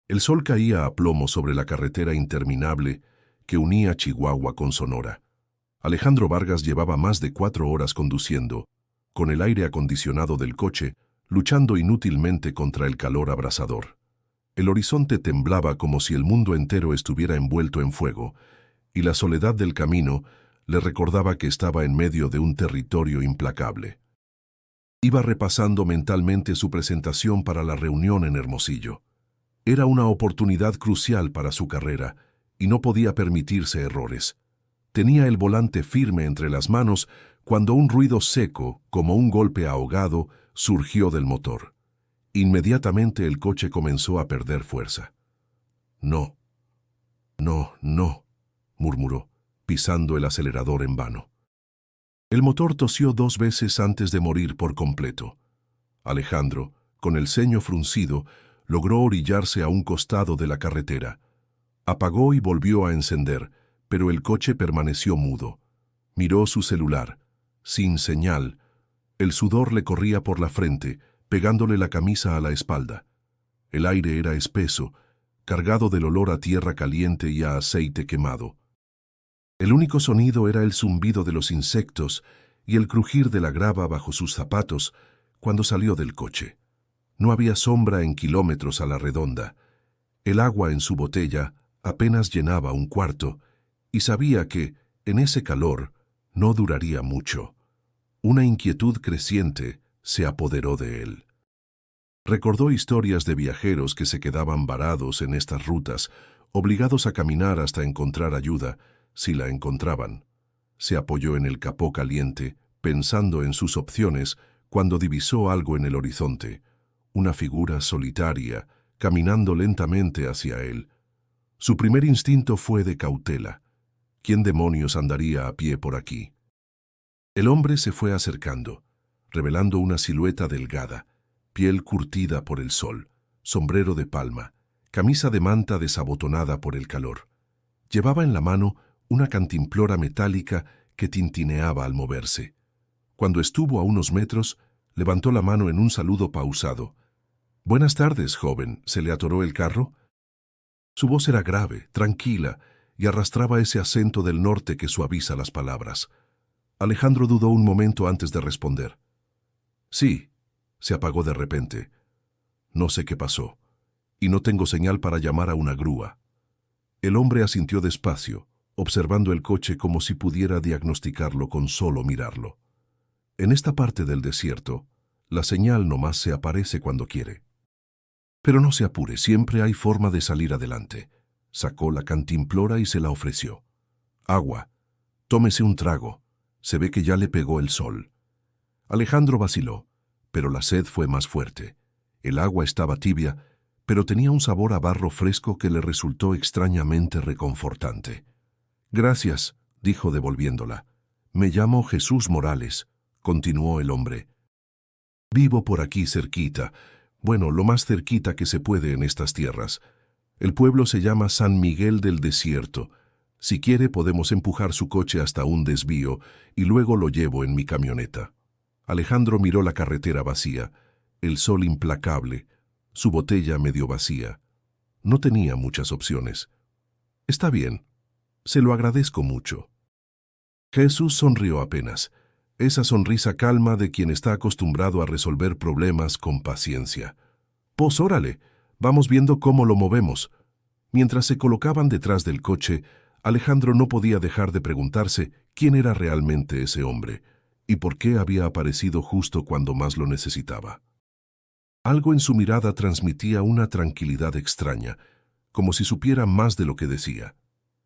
El sol caía a plomo sobre la carretera interminable que unía Chihuahua con Sonora. Alejandro Vargas llevaba más de 4 horas conduciendo, con el aire acondicionado del coche, luchando inútilmente contra el calor abrasador. El horizonte temblaba como si el mundo entero estuviera envuelto en fuego, y la soledad del camino le recordaba que estaba en medio de un territorio implacable. Iba repasando mentalmente su presentación para la reunión en Hermosillo. Era una oportunidad crucial para su carrera, y no podía permitirse errores. Tenía el volante firme entre las manos cuando un ruido seco, como un golpe ahogado, surgió del motor. Inmediatamente el coche comenzó a perder fuerza. No, no, murmuró, pisando el acelerador en vano. El motor tosió 2 veces antes de morir por completo. Alejandro, con el ceño fruncido, logró orillarse a un costado de la carretera. Apagó y volvió a encender, pero el coche permaneció mudo. Miró su celular. Sin señal. El sudor le corría por la frente, pegándole la camisa a la espalda. El aire era espeso, cargado del olor a tierra caliente y a aceite quemado. El único sonido era el zumbido de los insectos y el crujir de la grava bajo sus zapatos cuando salió del coche. No había sombra en kilómetros a la redonda. El agua en su botella apenas llenaba un cuarto, y sabía que, en ese calor, no duraría mucho. Una inquietud creciente se apoderó de él. Recordó historias de viajeros que se quedaban varados en estas rutas, obligados a caminar hasta encontrar ayuda, si la encontraban. Se apoyó en el capó caliente, pensando en sus opciones, cuando divisó algo en el horizonte. Una figura solitaria, caminando lentamente hacia él. Su primer instinto fue de cautela. ¿Quién demonios andaría a pie por aquí? El hombre se fue acercando, revelando una silueta delgada, piel curtida por el sol, sombrero de palma, camisa de manta desabotonada por el calor. Llevaba en la mano una cantimplora metálica que tintineaba al moverse. Cuando estuvo a unos metros, levantó la mano en un saludo pausado. «Buenas tardes, joven. ¿Se le atoró el carro?» Su voz era grave, tranquila, y arrastraba ese acento del norte que suaviza las palabras. Alejandro dudó un momento antes de responder. «Sí», se apagó de repente. «No sé qué pasó, y no tengo señal para llamar a una grúa». El hombre asintió despacio, observando el coche como si pudiera diagnosticarlo con solo mirarlo. En esta parte del desierto, la señal nomás se aparece cuando quiere. Pero no se apure, siempre hay forma de salir adelante. Sacó la cantimplora y se la ofreció. «Agua. Tómese un trago. Se ve que ya le pegó el sol». Alejandro vaciló, pero la sed fue más fuerte. El agua estaba tibia, pero tenía un sabor a barro fresco que le resultó extrañamente reconfortante. «Gracias», dijo devolviéndola. «Me llamo Jesús Morales», continuó el hombre. «Vivo por aquí cerquita. Bueno, lo más cerquita que se puede en estas tierras. El pueblo se llama San Miguel del Desierto. Si quiere podemos empujar su coche hasta un desvío y luego lo llevo en mi camioneta». Alejandro miró la carretera vacía, el sol implacable, su botella medio vacía. No tenía muchas opciones. «Está bien. Se lo agradezco mucho». Jesús sonrió apenas, esa sonrisa calma de quien está acostumbrado a resolver problemas con paciencia. «Pues órale, vamos viendo cómo lo movemos». Mientras se colocaban detrás del coche, Alejandro no podía dejar de preguntarse quién era realmente ese hombre y por qué había aparecido justo cuando más lo necesitaba. Algo en su mirada transmitía una tranquilidad extraña, como si supiera más de lo que decía.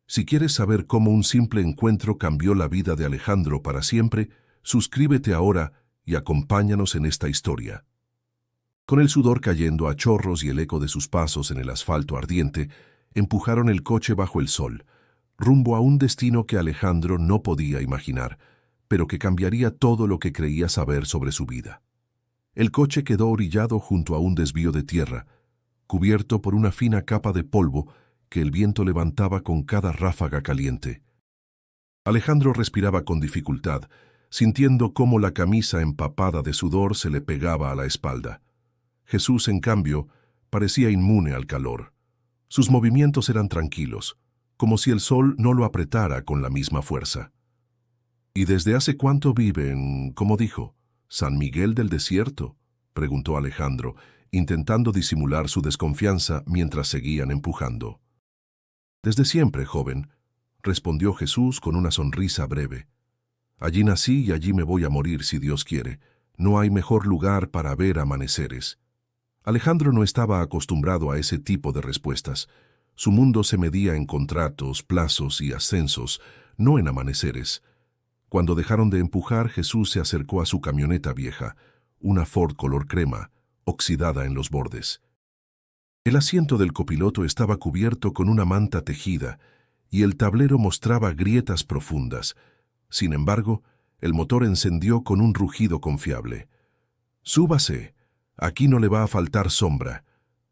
Si quieres saber cómo un simple encuentro cambió la vida de Alejandro para siempre, suscríbete ahora y acompáñanos en esta historia. Con el sudor cayendo a chorros y el eco de sus pasos en el asfalto ardiente, empujaron el coche bajo el sol, rumbo a un destino que Alejandro no podía imaginar, pero que cambiaría todo lo que creía saber sobre su vida. El coche quedó orillado junto a un desvío de tierra, cubierto por una fina capa de polvo que el viento levantaba con cada ráfaga caliente. Alejandro respiraba con dificultad, sintiendo cómo la camisa empapada de sudor se le pegaba a la espalda. Jesús, en cambio, parecía inmune al calor. Sus movimientos eran tranquilos, como si el sol no lo apretara con la misma fuerza. ¿Y desde hace cuánto vive en, cómo dijo, San Miguel del Desierto?, preguntó Alejandro, intentando disimular su desconfianza mientras seguían empujando. Desde siempre, joven, respondió Jesús con una sonrisa breve. Allí nací y allí me voy a morir si Dios quiere. No hay mejor lugar para ver amaneceres. Alejandro no estaba acostumbrado a ese tipo de respuestas. Su mundo se medía en contratos, plazos y ascensos, no en amaneceres. Cuando dejaron de empujar, Jesús se acercó a su camioneta vieja, una Ford color crema, oxidada en los bordes. El asiento del copiloto estaba cubierto con una manta tejida y el tablero mostraba grietas profundas. Sin embargo, el motor encendió con un rugido confiable. «Súbase, aquí no le va a faltar sombra»,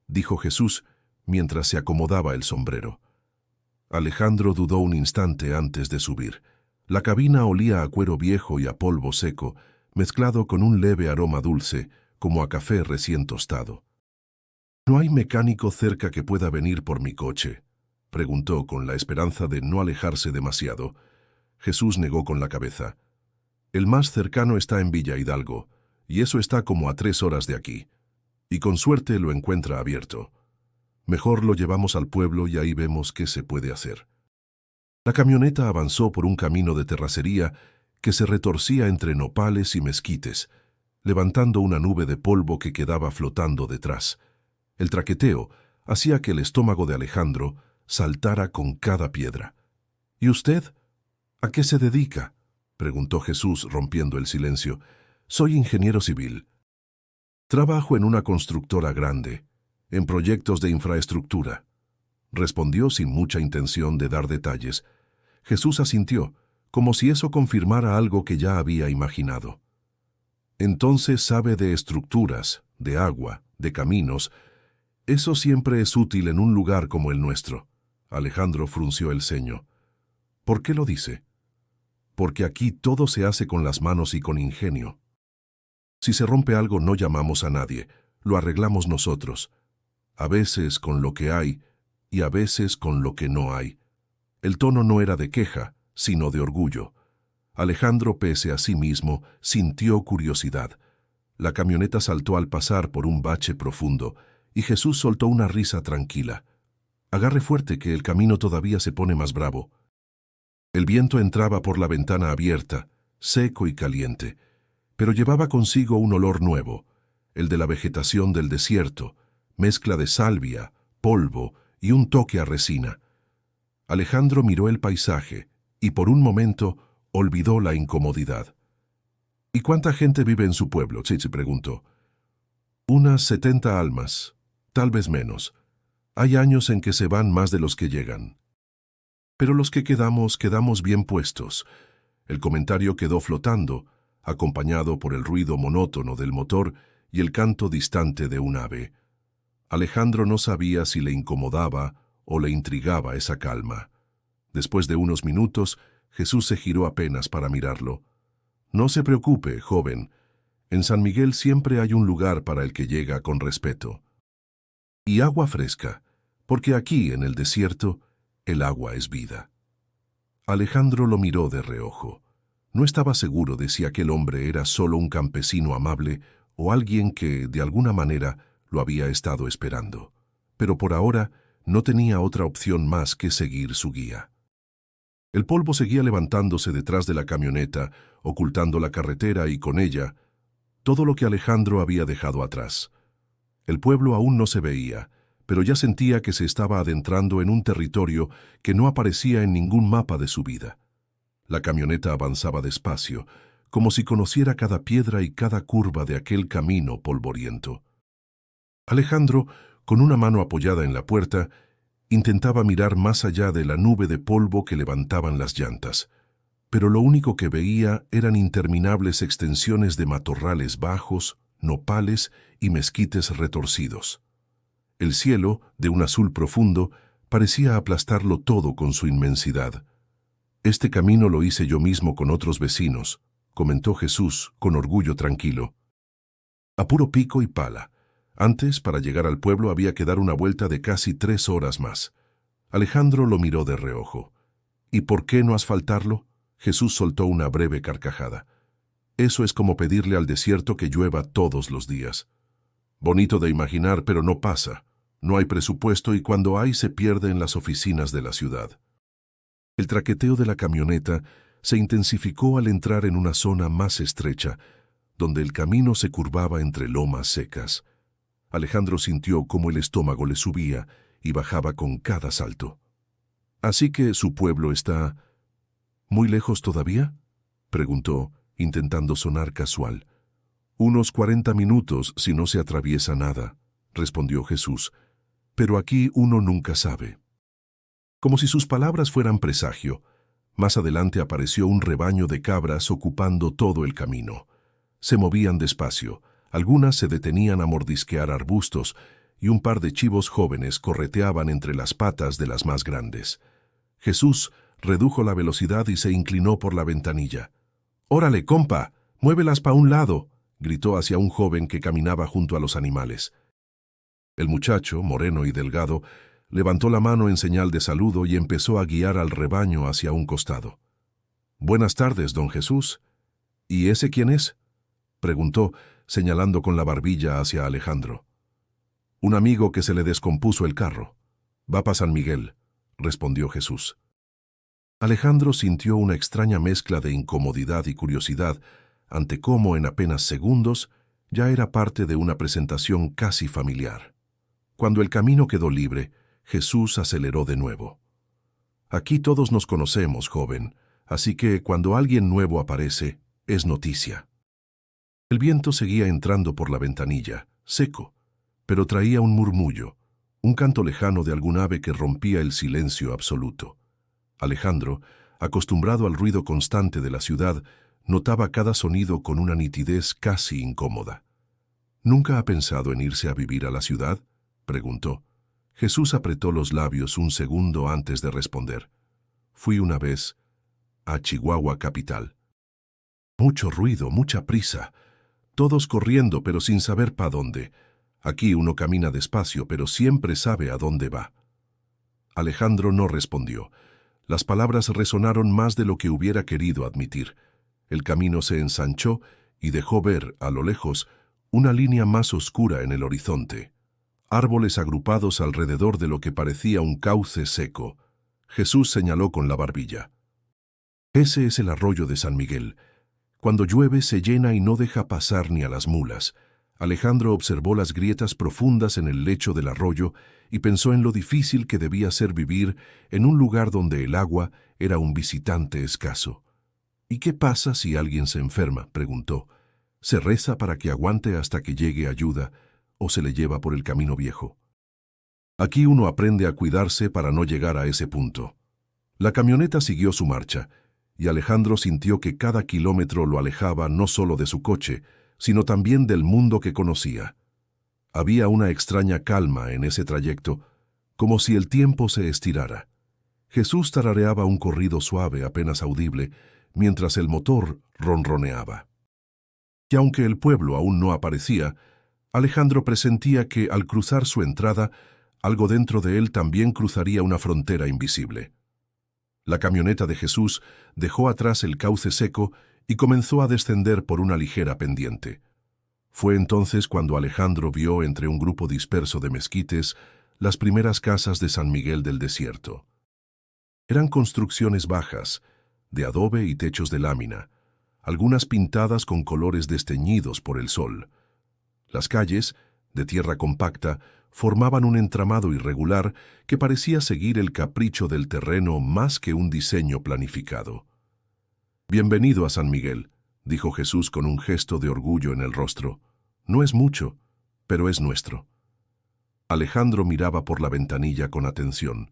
dijo Jesús mientras se acomodaba el sombrero. Alejandro dudó un instante antes de subir. La cabina olía a cuero viejo y a polvo seco, mezclado con un leve aroma dulce, como a café recién tostado. «¿No hay mecánico cerca que pueda venir por mi coche?», preguntó con la esperanza de no alejarse demasiado. Jesús negó con la cabeza. «El más cercano está en Villa Hidalgo, y eso está como a 3 horas de aquí. Y con suerte lo encuentra abierto. Mejor lo llevamos al pueblo y ahí vemos qué se puede hacer». La camioneta avanzó por un camino de terracería que se retorcía entre nopales y mezquites, levantando una nube de polvo que quedaba flotando detrás. El traqueteo hacía que el estómago de Alejandro saltara con cada piedra. «¿Y usted? ¿A qué se dedica?», preguntó Jesús rompiendo el silencio. «Soy ingeniero civil. Trabajo en una constructora grande, en proyectos de infraestructura», respondió sin mucha intención de dar detalles. Jesús asintió, como si eso confirmara algo que ya había imaginado. «Entonces sabe de estructuras, de agua, de caminos. Eso siempre es útil en un lugar como el nuestro». Alejandro frunció el ceño. «¿Por qué lo dice?». «Porque aquí todo se hace con las manos y con ingenio. Si se rompe algo no llamamos a nadie, lo arreglamos nosotros. A veces con lo que hay y a veces con lo que no hay». El tono no era de queja, sino de orgullo. Alejandro, pese a sí mismo, sintió curiosidad. La camioneta saltó al pasar por un bache profundo, y Jesús soltó una risa tranquila. «Agarre fuerte que el camino todavía se pone más bravo». El viento entraba por la ventana abierta, seco y caliente, pero llevaba consigo un olor nuevo, el de la vegetación del desierto, mezcla de salvia, polvo y un toque a resina. Alejandro miró el paisaje y por un momento olvidó la incomodidad. «¿Y cuánta gente vive en su pueblo?», se preguntó. «Unas 70 almas, tal vez menos. Hay años en que se van más de los que llegan. Pero los que quedamos bien puestos». El comentario quedó flotando, acompañado por el ruido monótono del motor y el canto distante de un ave. Alejandro no sabía si le incomodaba o le intrigaba esa calma. Después de unos minutos, Jesús se giró apenas para mirarlo. «No se preocupe, joven. En San Miguel siempre hay un lugar para el que llega con respeto. Y agua fresca, porque aquí, en el desierto, el agua es vida». Alejandro lo miró de reojo. No estaba seguro de si aquel hombre era solo un campesino amable o alguien que, de alguna manera, lo había estado esperando. Pero por ahora no tenía otra opción más que seguir su guía. El polvo seguía levantándose detrás de la camioneta, ocultando la carretera y con ella todo lo que Alejandro había dejado atrás. El pueblo aún no se veía, pero ya sentía que se estaba adentrando en un territorio que no aparecía en ningún mapa de su vida. La camioneta avanzaba despacio, como si conociera cada piedra y cada curva de aquel camino polvoriento. Alejandro, con una mano apoyada en la puerta, intentaba mirar más allá de la nube de polvo que levantaban las llantas, pero lo único que veía eran interminables extensiones de matorrales bajos, nopales y mezquites retorcidos. El cielo, de un azul profundo, parecía aplastarlo todo con su inmensidad. «Este camino lo hice yo mismo con otros vecinos», comentó Jesús con orgullo tranquilo. «A puro pico y pala. Antes, para llegar al pueblo, había que dar una vuelta de casi 3 horas más. Alejandro lo miró de reojo. ¿Y por qué no asfaltarlo? Jesús soltó una breve carcajada. Eso es como pedirle al desierto que llueva todos los días. Bonito de imaginar, pero no pasa. No hay presupuesto y cuando hay se pierde en las oficinas de la ciudad. El traqueteo de la camioneta se intensificó al entrar en una zona más estrecha, donde el camino se curvaba entre lomas secas. Alejandro sintió cómo el estómago le subía y bajaba con cada salto. «¿Así que su pueblo está muy lejos todavía?», preguntó, intentando sonar casual. «Unos 40 minutos si no se atraviesa nada», respondió Jesús. «Pero aquí uno nunca sabe». Como si sus palabras fueran presagio, más adelante apareció un rebaño de cabras ocupando todo el camino. Se movían despacio, algunas se detenían a mordisquear arbustos y un par de chivos jóvenes correteaban entre las patas de las más grandes. Jesús redujo la velocidad y se inclinó por la ventanilla. «¡Órale, compa! ¡Muévelas pa' un lado!», gritó hacia un joven que caminaba junto a los animales. El muchacho, moreno y delgado, levantó la mano en señal de saludo y empezó a guiar al rebaño hacia un costado. «Buenas tardes, don Jesús. ¿Y ese quién es?», preguntó, señalando con la barbilla hacia Alejandro. «Un amigo que se le descompuso el carro. Va pa' San Miguel», respondió Jesús. Alejandro sintió una extraña mezcla de incomodidad y curiosidad ante cómo en apenas segundos ya era parte de una presentación casi familiar. Cuando el camino quedó libre, Jesús aceleró de nuevo. «Aquí todos nos conocemos, joven, así que cuando alguien nuevo aparece, es noticia». El viento seguía entrando por la ventanilla, seco, pero traía un murmullo, un canto lejano de algún ave que rompía el silencio absoluto. Alejandro, acostumbrado al ruido constante de la ciudad, notaba cada sonido con una nitidez casi incómoda. «¿Nunca ha pensado en irse a vivir a la ciudad?», preguntó. Jesús apretó los labios un segundo antes de responder. «Fui una vez a Chihuahua capital». «Mucho ruido, mucha prisa. Todos corriendo pero sin saber pa' dónde. Aquí uno camina despacio pero siempre sabe a dónde va». Alejandro no respondió. Las palabras resonaron más de lo que hubiera querido admitir. El camino se ensanchó y dejó ver, a lo lejos, una línea más oscura en el horizonte. Árboles agrupados alrededor de lo que parecía un cauce seco. Jesús señaló con la barbilla. «Ese es el arroyo de San Miguel. Cuando llueve se llena y no deja pasar ni a las mulas». Alejandro observó las grietas profundas en el lecho del arroyo y pensó en lo difícil que debía ser vivir en un lugar donde el agua era un visitante escaso. «¿Y qué pasa si alguien se enferma?», preguntó. «¿Se reza para que aguante hasta que llegue ayuda o se le lleva por el camino viejo?». Aquí uno aprende a cuidarse para no llegar a ese punto. La camioneta siguió su marcha, y Alejandro sintió que cada kilómetro lo alejaba no solo de su coche, sino también del mundo que conocía. Había una extraña calma en ese trayecto, como si el tiempo se estirara. Jesús tarareaba un corrido suave apenas audible, mientras el motor ronroneaba. Y aunque el pueblo aún no aparecía, Alejandro presentía que al cruzar su entrada, algo dentro de él también cruzaría una frontera invisible. La camioneta de Jesús dejó atrás el cauce seco y comenzó a descender por una ligera pendiente. Fue entonces cuando Alejandro vio entre un grupo disperso de mezquites las primeras casas de San Miguel del Desierto. Eran construcciones bajas, de adobe y techos de lámina, algunas pintadas con colores desteñidos por el sol. Las calles, de tierra compacta, formaban un entramado irregular que parecía seguir el capricho del terreno más que un diseño planificado. «Bienvenido a San Miguel», dijo Jesús con un gesto de orgullo en el rostro. «No es mucho, pero es nuestro». Alejandro miraba por la ventanilla con atención.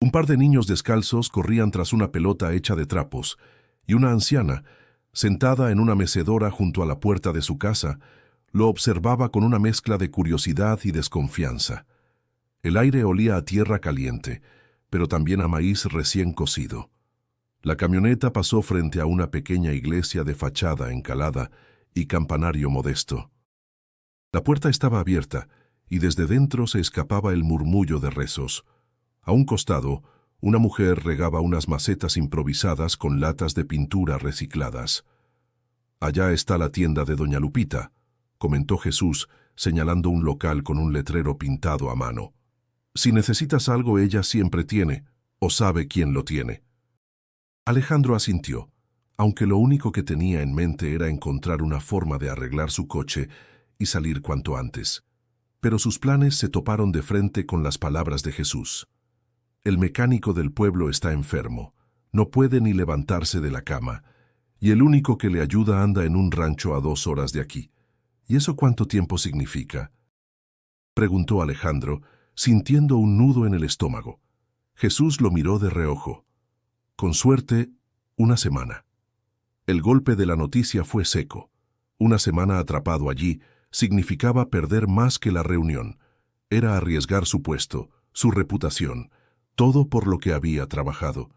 Un par de niños descalzos corrían tras una pelota hecha de trapos, y una anciana, sentada en una mecedora junto a la puerta de su casa, lo observaba con una mezcla de curiosidad y desconfianza. El aire olía a tierra caliente, pero también a maíz recién cocido. La camioneta pasó frente a una pequeña iglesia de fachada encalada y campanario modesto. La puerta estaba abierta, y desde dentro se escapaba el murmullo de rezos. A un costado, una mujer regaba unas macetas improvisadas con latas de pintura recicladas. «Allá está la tienda de doña Lupita», comentó Jesús, señalando un local con un letrero pintado a mano. «Si necesitas algo, ella siempre tiene, o sabe quién lo tiene». Alejandro asintió, aunque lo único que tenía en mente era encontrar una forma de arreglar su coche y salir cuanto antes. Pero sus planes se toparon de frente con las palabras de Jesús. «El mecánico del pueblo está enfermo, no puede ni levantarse de la cama, y el único que le ayuda anda en un rancho a 2 horas de aquí. ¿Y eso cuánto tiempo significa?», preguntó Alejandro, sintiendo un nudo en el estómago. Jesús lo miró de reojo. «Con suerte, 1 semana». El golpe de la noticia fue seco. 1 semana atrapado allí significaba perder más que la reunión. Era arriesgar su puesto, su reputación, todo por lo que había trabajado.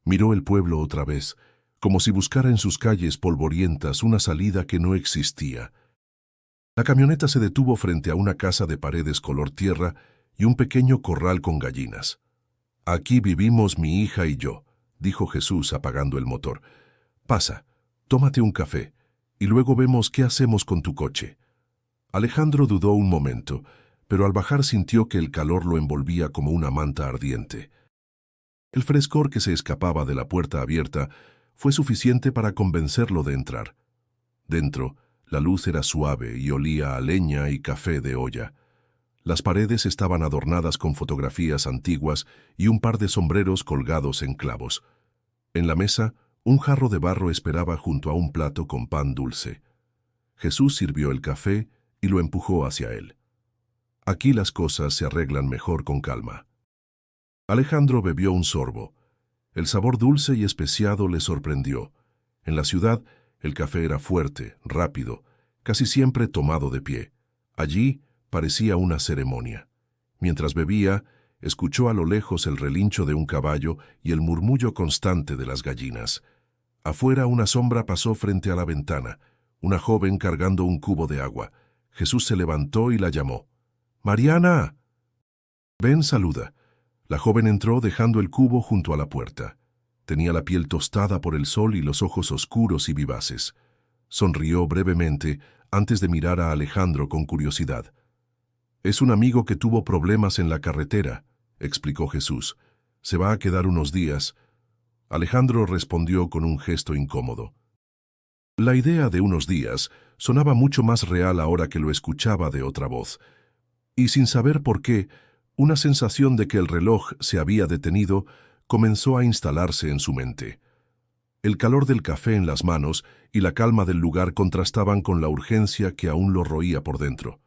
Miró el pueblo otra vez, como si buscara en sus calles polvorientas una salida que no existía. La camioneta se detuvo frente a una casa de paredes color tierra y un pequeño corral con gallinas. «Aquí vivimos mi hija y yo», dijo Jesús apagando el motor. «Pasa, tómate un café, y luego vemos qué hacemos con tu coche». Alejandro dudó un momento, pero al bajar sintió que el calor lo envolvía como una manta ardiente. El frescor que se escapaba de la puerta abierta fue suficiente para convencerlo de entrar. Dentro, la luz era suave y olía a leña y café de olla. Las paredes estaban adornadas con fotografías antiguas y un par de sombreros colgados en clavos. En la mesa, un jarro de barro esperaba junto a un plato con pan dulce. Jesús sirvió el café y lo empujó hacia él. «Aquí las cosas se arreglan mejor con calma». Alejandro bebió un sorbo. El sabor dulce y especiado le sorprendió. En la ciudad, el café era fuerte, rápido, casi siempre tomado de pie. Allí parecía una ceremonia. Mientras bebía, escuchó a lo lejos el relincho de un caballo y el murmullo constante de las gallinas. Afuera una sombra pasó frente a la ventana, una joven cargando un cubo de agua. Jesús se levantó y la llamó. «¡Mariana!». «Ven, saluda». La joven entró dejando el cubo junto a la puerta. Tenía la piel tostada por el sol y los ojos oscuros y vivaces. Sonrió brevemente antes de mirar a Alejandro con curiosidad. «Es un amigo que tuvo problemas en la carretera», explicó Jesús. «Se va a quedar unos días». Alejandro respondió con un gesto incómodo. La idea de unos días sonaba mucho más real ahora que lo escuchaba de otra voz. Y sin saber por qué, una sensación de que el reloj se había detenido comenzó a instalarse en su mente. El calor del café en las manos y la calma del lugar contrastaban con la urgencia que aún lo roía por dentro.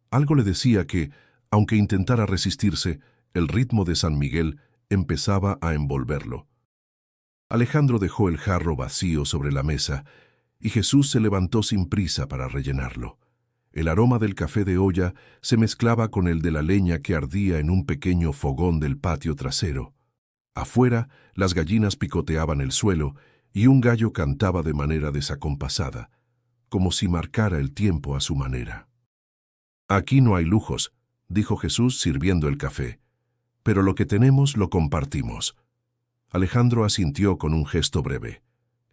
Algo le decía que, aunque intentara resistirse, el ritmo de San Miguel empezaba a envolverlo. Alejandro dejó el jarro vacío sobre la mesa y Jesús se levantó sin prisa para rellenarlo. El aroma del café de olla se mezclaba con el de la leña que ardía en un pequeño fogón del patio trasero. Afuera, las gallinas picoteaban el suelo y un gallo cantaba de manera desacompasada, como si marcara el tiempo a su manera. «Aquí no hay lujos», dijo Jesús sirviendo el café, «pero lo que tenemos lo compartimos». Alejandro asintió con un gesto breve.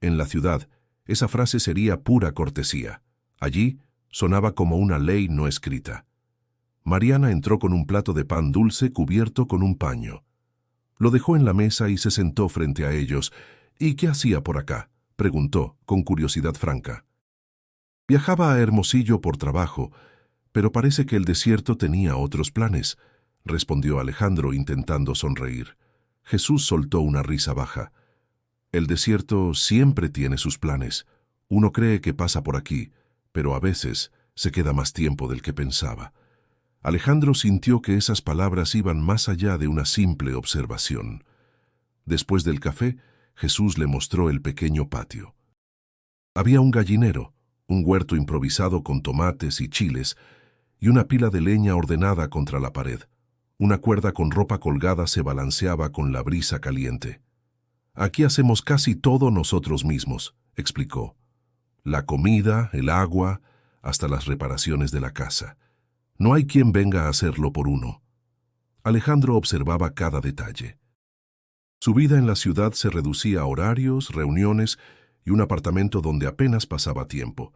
En la ciudad, esa frase sería pura cortesía. Allí, sonaba como una ley no escrita. Mariana entró con un plato de pan dulce cubierto con un paño. Lo dejó en la mesa y se sentó frente a ellos. «¿Y qué hacía por acá?», preguntó, con curiosidad franca. «Viajaba a Hermosillo por trabajo, pero parece que el desierto tenía otros planes», respondió Alejandro intentando sonreír. Jesús soltó una risa baja. «El desierto siempre tiene sus planes. Uno cree que pasa por aquí, pero a veces se queda más tiempo del que pensaba». Alejandro sintió que esas palabras iban más allá de una simple observación. Después del café, Jesús le mostró el pequeño patio. Había un gallinero, un huerto improvisado con tomates y chiles, y una pila de leña ordenada contra la pared. Una cuerda con ropa colgada se balanceaba con la brisa caliente. «Aquí hacemos casi todo nosotros mismos», explicó. «La comida, el agua, hasta las reparaciones de la casa. No hay quien venga a hacerlo por uno. Alejandro observaba cada detalle. Su vida en la ciudad se reducía a horarios, reuniones y un apartamento donde apenas pasaba tiempo.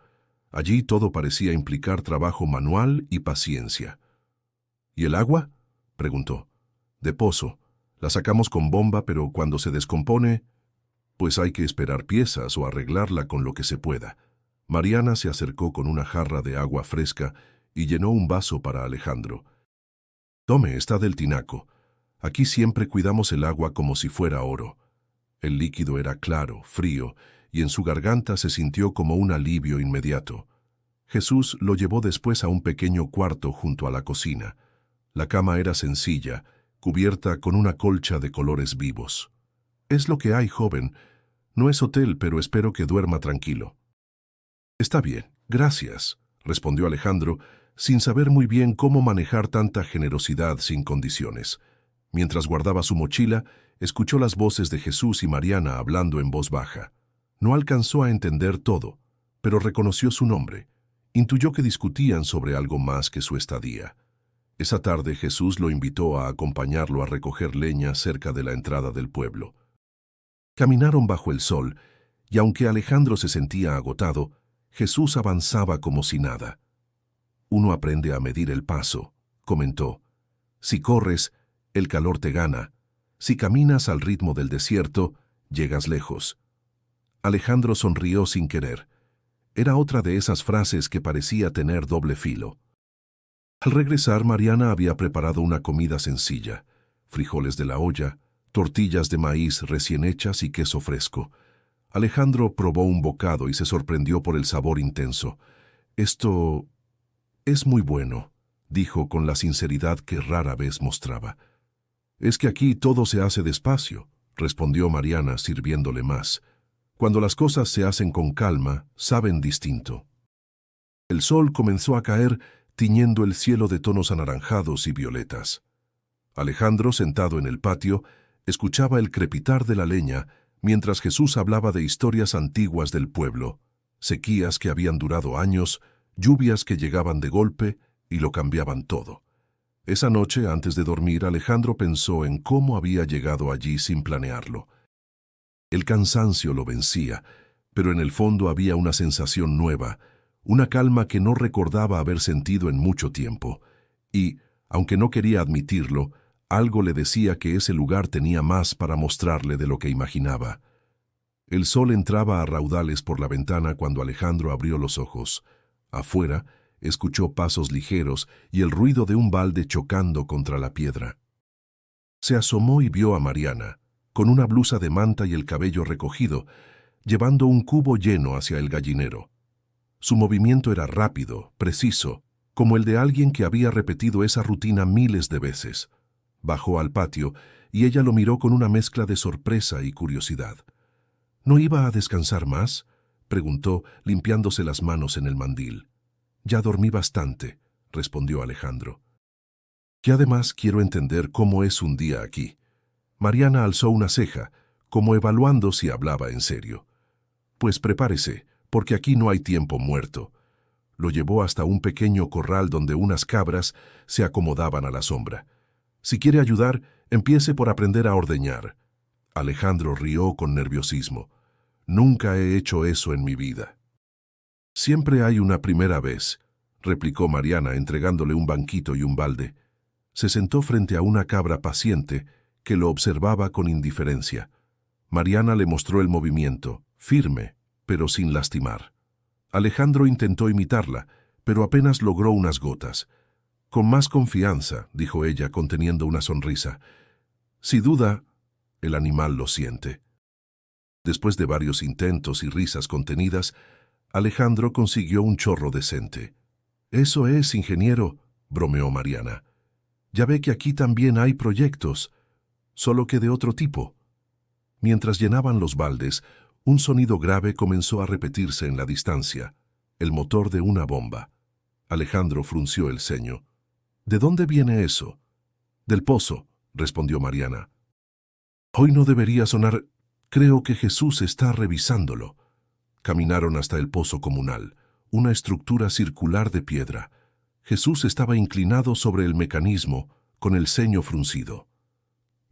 Allí todo parecía implicar trabajo manual y paciencia. ¿Y el agua?, preguntó. De pozo. La sacamos con bomba, pero cuando se descompone, pues hay que esperar piezas o arreglarla con lo que se pueda. Mariana se acercó con una jarra de agua fresca y llenó un vaso para Alejandro. Tome, está del tinaco. Aquí siempre cuidamos el agua como si fuera oro. El líquido era claro, frío, y en su garganta se sintió como un alivio inmediato. Jesús lo llevó después a un pequeño cuarto junto a la cocina. La cama era sencilla, cubierta con una colcha de colores vivos. «Es lo que hay, joven. No es hotel, pero espero que duerma tranquilo». «Está bien, gracias», respondió Alejandro, sin saber muy bien cómo manejar tanta generosidad sin condiciones. Mientras guardaba su mochila, escuchó las voces de Jesús y Mariana hablando en voz baja. No alcanzó a entender todo, pero reconoció su nombre. Intuyó que discutían sobre algo más que su estadía. Esa tarde Jesús lo invitó a acompañarlo a recoger leña cerca de la entrada del pueblo. Caminaron bajo el sol, y aunque Alejandro se sentía agotado, Jesús avanzaba como si nada. «Uno aprende a medir el paso», comentó. «Si corres, el calor te gana. Si caminas al ritmo del desierto, llegas lejos». Alejandro sonrió sin querer. Era otra de esas frases que parecía tener doble filo. Al regresar, Mariana había preparado una comida sencilla: frijoles de la olla, tortillas de maíz recién hechas y queso fresco. Alejandro probó un bocado y se sorprendió por el sabor intenso. «Esto es muy bueno», dijo con la sinceridad que rara vez mostraba. «Es que aquí todo se hace despacio», respondió Mariana sirviéndole más. «Cuando las cosas se hacen con calma, saben distinto». El sol comenzó a caer, tiñendo el cielo de tonos anaranjados y violetas. Alejandro, sentado en el patio, escuchaba el crepitar de la leña mientras Jesús hablaba de historias antiguas del pueblo, sequías que habían durado años, lluvias que llegaban de golpe y lo cambiaban todo. Esa noche, antes de dormir, Alejandro pensó en cómo había llegado allí sin planearlo. El cansancio lo vencía, pero en el fondo había una sensación nueva, una calma que no recordaba haber sentido en mucho tiempo, y, aunque no quería admitirlo, algo le decía que ese lugar tenía más para mostrarle de lo que imaginaba. El sol entraba a raudales por la ventana cuando Alejandro abrió los ojos. Afuera, escuchó pasos ligeros y el ruido de un balde chocando contra la piedra. Se asomó y vio a Mariana, con una blusa de manta y el cabello recogido, llevando un cubo lleno hacia el gallinero. Su movimiento era rápido, preciso, como el de alguien que había repetido esa rutina miles de veces. Bajó al patio y ella lo miró con una mezcla de sorpresa y curiosidad. «¿No iba a descansar más?», preguntó, limpiándose las manos en el mandil. «Ya dormí bastante», respondió Alejandro. «Y además quiero entender cómo es un día aquí». Mariana alzó una ceja, como evaluando si hablaba en serio. «Pues prepárese, porque aquí no hay tiempo muerto». Lo llevó hasta un pequeño corral donde unas cabras se acomodaban a la sombra. «Si quiere ayudar, empiece por aprender a ordeñar». Alejandro rió con nerviosismo. «Nunca he hecho eso en mi vida». «Siempre hay una primera vez», replicó Mariana entregándole un banquito y un balde. Se sentó frente a una cabra paciente que lo observaba con indiferencia. Mariana le mostró el movimiento, firme, pero sin lastimar. Alejandro intentó imitarla, pero apenas logró unas gotas. «Con más confianza», dijo ella, conteniendo una sonrisa. «Si duda, el animal lo siente». Después de varios intentos y risas contenidas, Alejandro consiguió un chorro decente. «Eso es, ingeniero», bromeó Mariana. «Ya ve que aquí también hay proyectos, solo que de otro tipo». Mientras llenaban los baldes, un sonido grave comenzó a repetirse en la distancia, el motor de una bomba. Alejandro frunció el ceño. «¿De dónde viene eso?» «Del pozo», respondió Mariana. «Hoy no debería sonar. Creo que Jesús está revisándolo». Caminaron hasta el pozo comunal, una estructura circular de piedra. Jesús estaba inclinado sobre el mecanismo, con el ceño fruncido.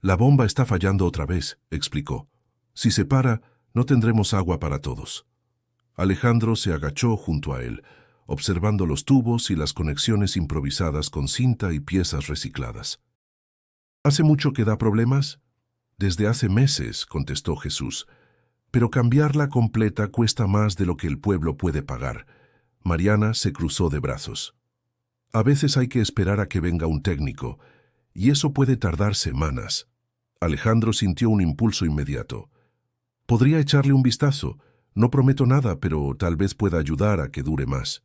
«La bomba está fallando otra vez», explicó. «Si se para, no tendremos agua para todos». Alejandro se agachó junto a él, observando los tubos y las conexiones improvisadas con cinta y piezas recicladas. «¿Hace mucho que da problemas?» «Desde hace meses», contestó Jesús. «Pero cambiarla completa cuesta más de lo que el pueblo puede pagar». Mariana se cruzó de brazos. «A veces hay que esperar a que venga un técnico, y eso puede tardar semanas». Alejandro sintió un impulso inmediato. «Podría echarle un vistazo. No prometo nada, pero tal vez pueda ayudar a que dure más».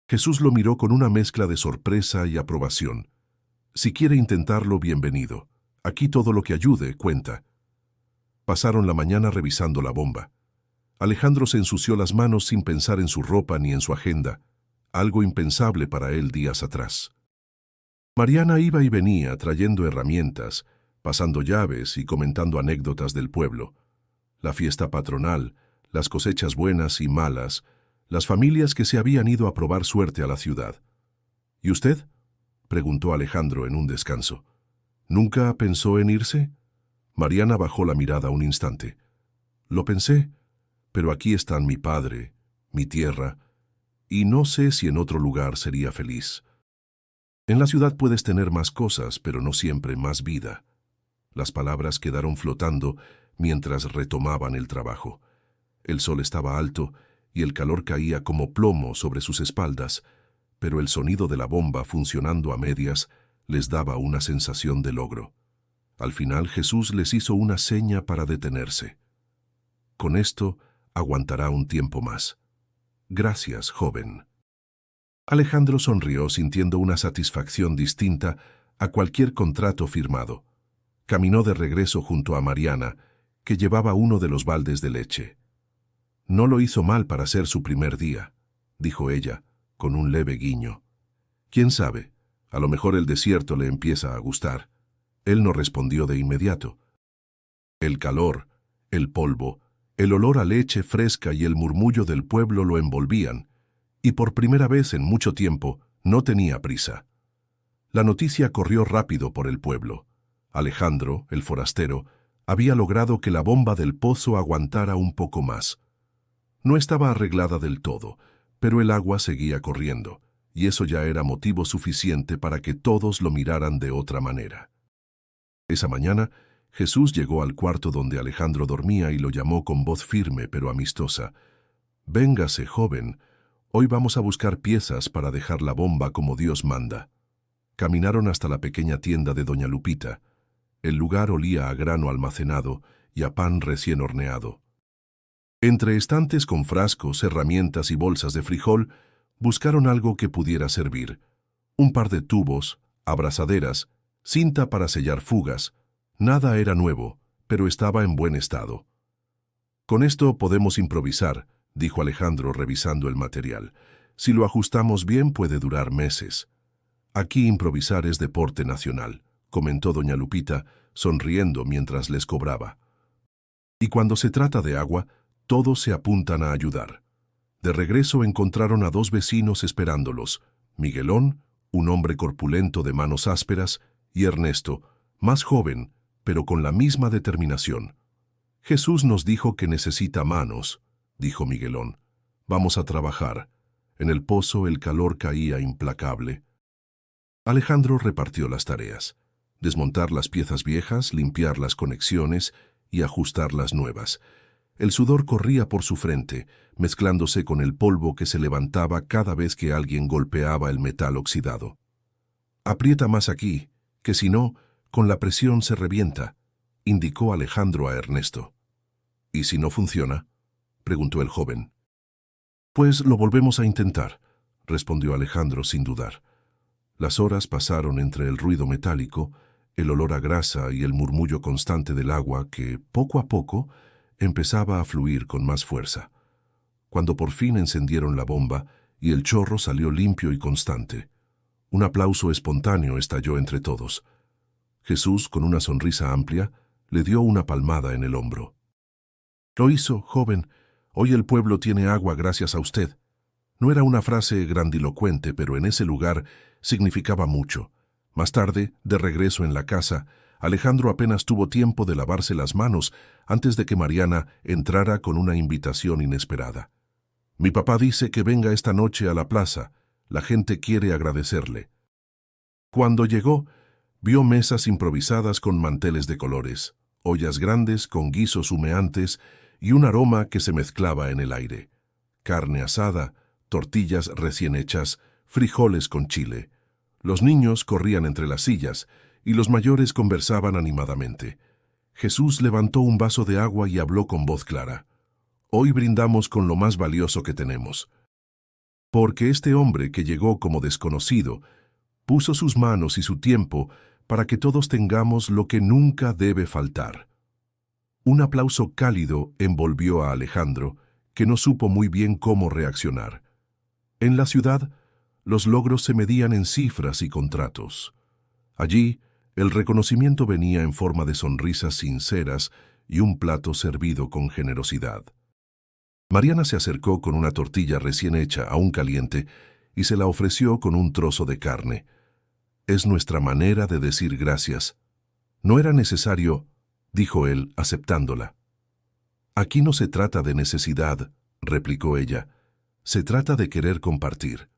Jesús lo miró con una mezcla de sorpresa y aprobación. «Si quiere intentarlo, bienvenido. Aquí todo lo que ayude cuenta». Pasaron la mañana revisando la bomba. Alejandro se ensució las manos sin pensar en su ropa ni en su agenda, algo impensable para él días atrás. Mariana iba y venía trayendo herramientas, pasando llaves y comentando anécdotas del pueblo. La fiesta patronal, las cosechas buenas y malas, las familias que se habían ido a probar suerte a la ciudad. «¿Y usted?», preguntó Alejandro en un descanso. «¿Nunca pensó en irse?» Mariana bajó la mirada un instante. «Lo pensé, pero aquí están mi padre, mi tierra, y no sé si en otro lugar sería feliz. En la ciudad puedes tener más cosas, pero no siempre más vida». Las palabras quedaron flotando mientras retomaban el trabajo. El sol estaba alto y el calor caía como plomo sobre sus espaldas, pero el sonido de la bomba funcionando a medias les daba una sensación de logro. Al final Jesús les hizo una seña para detenerse. «Con esto aguantará un tiempo más. Gracias, joven». Alejandro sonrió sintiendo una satisfacción distinta a cualquier contrato firmado. Caminó de regreso junto a Mariana, que llevaba uno de los baldes de leche. «No lo hizo mal para ser su primer día», dijo ella, con un leve guiño. «¿Quién sabe? A lo mejor el desierto le empieza a gustar». Él no respondió de inmediato. El calor, el polvo, el olor a leche fresca y el murmullo del pueblo lo envolvían, y por primera vez en mucho tiempo no tenía prisa. La noticia corrió rápido por el pueblo. Alejandro, el forastero, había logrado que la bomba del pozo aguantara un poco más. No estaba arreglada del todo, pero el agua seguía corriendo, y eso ya era motivo suficiente para que todos lo miraran de otra manera. Esa mañana, Jesús llegó al cuarto donde Alejandro dormía y lo llamó con voz firme pero amistosa. «Véngase, joven, hoy vamos a buscar piezas para dejar la bomba como Dios manda». Caminaron hasta la pequeña tienda de doña Lupita. El lugar olía a grano almacenado y a pan recién horneado. Entre estantes con frascos, herramientas y bolsas de frijol, buscaron algo que pudiera servir. Un par de tubos, abrazaderas, cinta para sellar fugas. Nada era nuevo, pero estaba en buen estado. «Con esto podemos improvisar», dijo Alejandro revisando el material. «Si lo ajustamos bien puede durar meses». «Aquí improvisar es deporte nacional», comentó doña Lupita, sonriendo mientras les cobraba. «Y cuando se trata de agua, todos se apuntan a ayudar». De regreso encontraron a dos vecinos esperándolos, Miguelón, un hombre corpulento de manos ásperas, y Ernesto, más joven, pero con la misma determinación. «Jesús nos dijo que necesita manos», dijo Miguelón. «Vamos a trabajar». En el pozo el calor caía implacable. Alejandro repartió las tareas: desmontar las piezas viejas, limpiar las conexiones y ajustar las nuevas. El sudor corría por su frente, mezclándose con el polvo que se levantaba cada vez que alguien golpeaba el metal oxidado. «Aprieta más aquí, que si no, con la presión se revienta», indicó Alejandro a Ernesto. «¿Y si no funciona?», preguntó el joven. «Pues lo volvemos a intentar», respondió Alejandro sin dudar. Las horas pasaron entre el ruido metálico, el olor a grasa y el murmullo constante del agua que, poco a poco, empezaba a fluir con más fuerza. Cuando por fin encendieron la bomba y el chorro salió limpio y constante, un aplauso espontáneo estalló entre todos. Jesús, con una sonrisa amplia, le dio una palmada en el hombro. «Lo hizo, joven. Hoy el pueblo tiene agua gracias a usted. No era una frase grandilocuente, pero en ese lugar significaba mucho. Más tarde, de regreso en la casa, Alejandro apenas tuvo tiempo de lavarse las manos antes de que Mariana entrara con una invitación inesperada. «Mi papá dice que venga esta noche a la plaza. La gente quiere agradecerle». Cuando llegó, vio mesas improvisadas con manteles de colores, ollas grandes con guisos humeantes y un aroma que se mezclaba en el aire. Carne asada, tortillas recién hechas, frijoles con chile. Los niños corrían entre las sillas y los mayores conversaban animadamente. Jesús levantó un vaso de agua y habló con voz clara. «Hoy brindamos con lo más valioso que tenemos. Porque este hombre que llegó como desconocido puso sus manos y su tiempo para que todos tengamos lo que nunca debe faltar». Un aplauso cálido envolvió a Alejandro, que no supo muy bien cómo reaccionar. En la ciudad, los logros se medían en cifras y contratos. Allí, el reconocimiento venía en forma de sonrisas sinceras y un plato servido con generosidad. Mariana se acercó con una tortilla recién hecha, aún caliente, y se la ofreció con un trozo de carne. «Es nuestra manera de decir gracias». «No era necesario», dijo él, aceptándola. «Aquí no se trata de necesidad», replicó ella. «Se trata de querer compartir».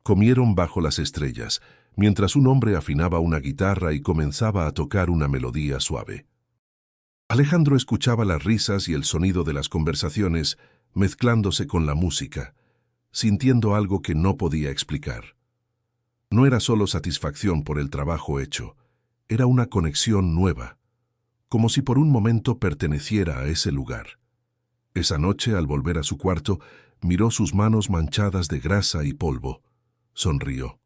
Comieron bajo las estrellas, mientras un hombre afinaba una guitarra y comenzaba a tocar una melodía suave. Alejandro escuchaba las risas y el sonido de las conversaciones mezclándose con la música, sintiendo algo que no podía explicar. No era solo satisfacción por el trabajo hecho, era una conexión nueva, como si por un momento perteneciera a ese lugar. Esa noche, al volver a su cuarto, miró sus manos manchadas de grasa y polvo. Sonrió.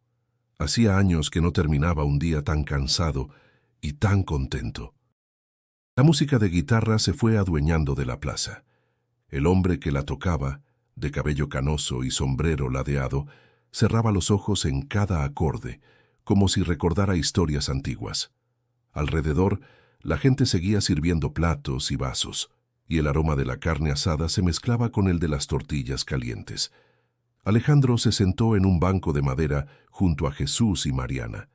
Hacía años que no terminaba un día tan cansado y tan contento. La música de guitarra se fue adueñando de la plaza. El hombre que la tocaba, de cabello canoso y sombrero ladeado, cerraba los ojos en cada acorde, como si recordara historias antiguas. Alrededor, la gente seguía sirviendo platos y vasos, y el aroma de la carne asada se mezclaba con el de las tortillas calientes. Alejandro se sentó en un banco de madera junto a Jesús y Mariana.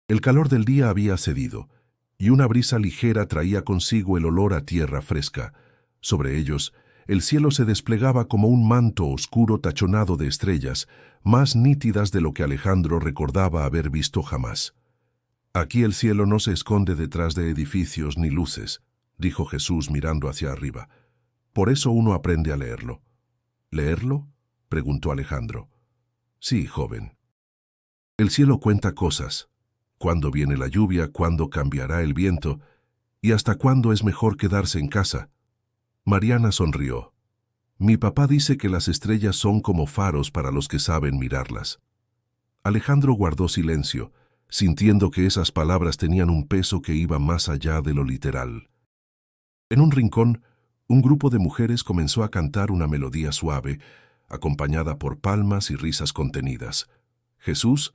El calor del día había cedido, y una brisa ligera traía consigo el olor a tierra fresca. Sobre ellos, el cielo se desplegaba como un manto oscuro tachonado de estrellas, más nítidas de lo que Alejandro recordaba haber visto jamás. «Aquí el cielo no se esconde detrás de edificios ni luces», dijo Jesús mirando hacia arriba. «Por eso uno aprende a leerlo». «¿Leerlo?», preguntó Alejandro. «Sí, joven. El cielo cuenta cosas. ¿Cuándo viene la lluvia? ¿Cuándo cambiará el viento? ¿Y hasta cuándo es mejor quedarse en casa?». Mariana sonrió. «Mi papá dice que las estrellas son como faros para los que saben mirarlas». Alejandro guardó silencio, sintiendo que esas palabras tenían un peso que iba más allá de lo literal. En un rincón, un grupo de mujeres comenzó a cantar una melodía suave, acompañada por palmas y risas contenidas. Jesús,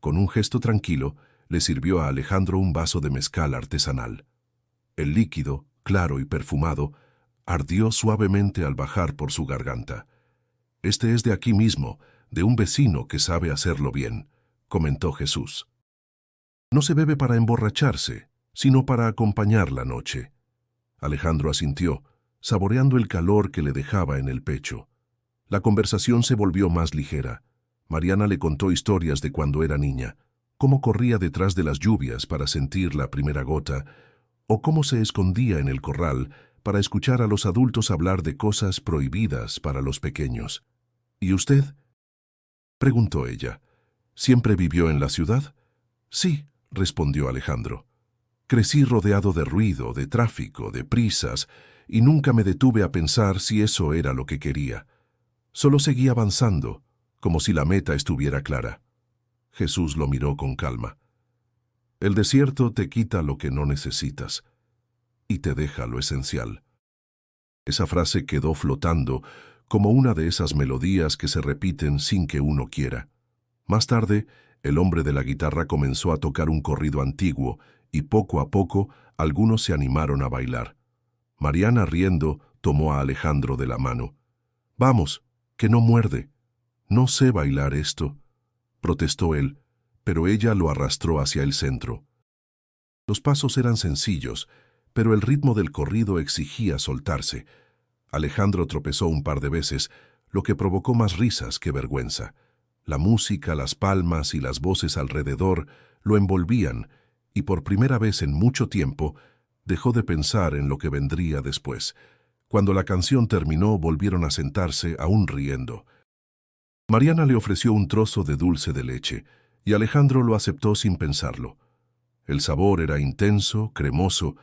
con un gesto tranquilo, le sirvió a Alejandro un vaso de mezcal artesanal. El líquido, claro y perfumado, ardió suavemente al bajar por su garganta. «Este es de aquí mismo, de un vecino que sabe hacerlo bien», comentó Jesús. «No se bebe para emborracharse, sino para acompañar la noche». Alejandro asintió, saboreando el calor que le dejaba en el pecho. La conversación se volvió más ligera. Mariana le contó historias de cuando era niña, cómo corría detrás de las lluvias para sentir la primera gota, o cómo se escondía en el corral para escuchar a los adultos hablar de cosas prohibidas para los pequeños. «¿Y usted?», preguntó ella. «¿Siempre vivió en la ciudad?». «Sí», respondió Alejandro. «Crecí rodeado de ruido, de tráfico, de prisas, y nunca me detuve a pensar si eso era lo que quería. Solo seguí avanzando, como si la meta estuviera clara». Jesús lo miró con calma. «El desierto te quita lo que no necesitas y te deja lo esencial». Esa frase quedó flotando como una de esas melodías que se repiten sin que uno quiera. Más tarde, el hombre de la guitarra comenzó a tocar un corrido antiguo y poco a poco algunos se animaron a bailar. Mariana, riendo, tomó a Alejandro de la mano. «Vamos, que no muerde». No sé bailar esto, protestó él, pero ella lo arrastró hacia el centro. Los pasos eran sencillos, pero el ritmo del corrido exigía soltarse. Alejandro tropezó un par de veces, lo que provocó más risas que vergüenza. La música, las palmas y las voces alrededor lo envolvían, y por primera vez en mucho tiempo dejó de pensar en lo que vendría después. Cuando la canción terminó, volvieron a sentarse, aún riendo. Mariana le ofreció un trozo de dulce de leche, y Alejandro lo aceptó sin pensarlo. El sabor era intenso, cremoso,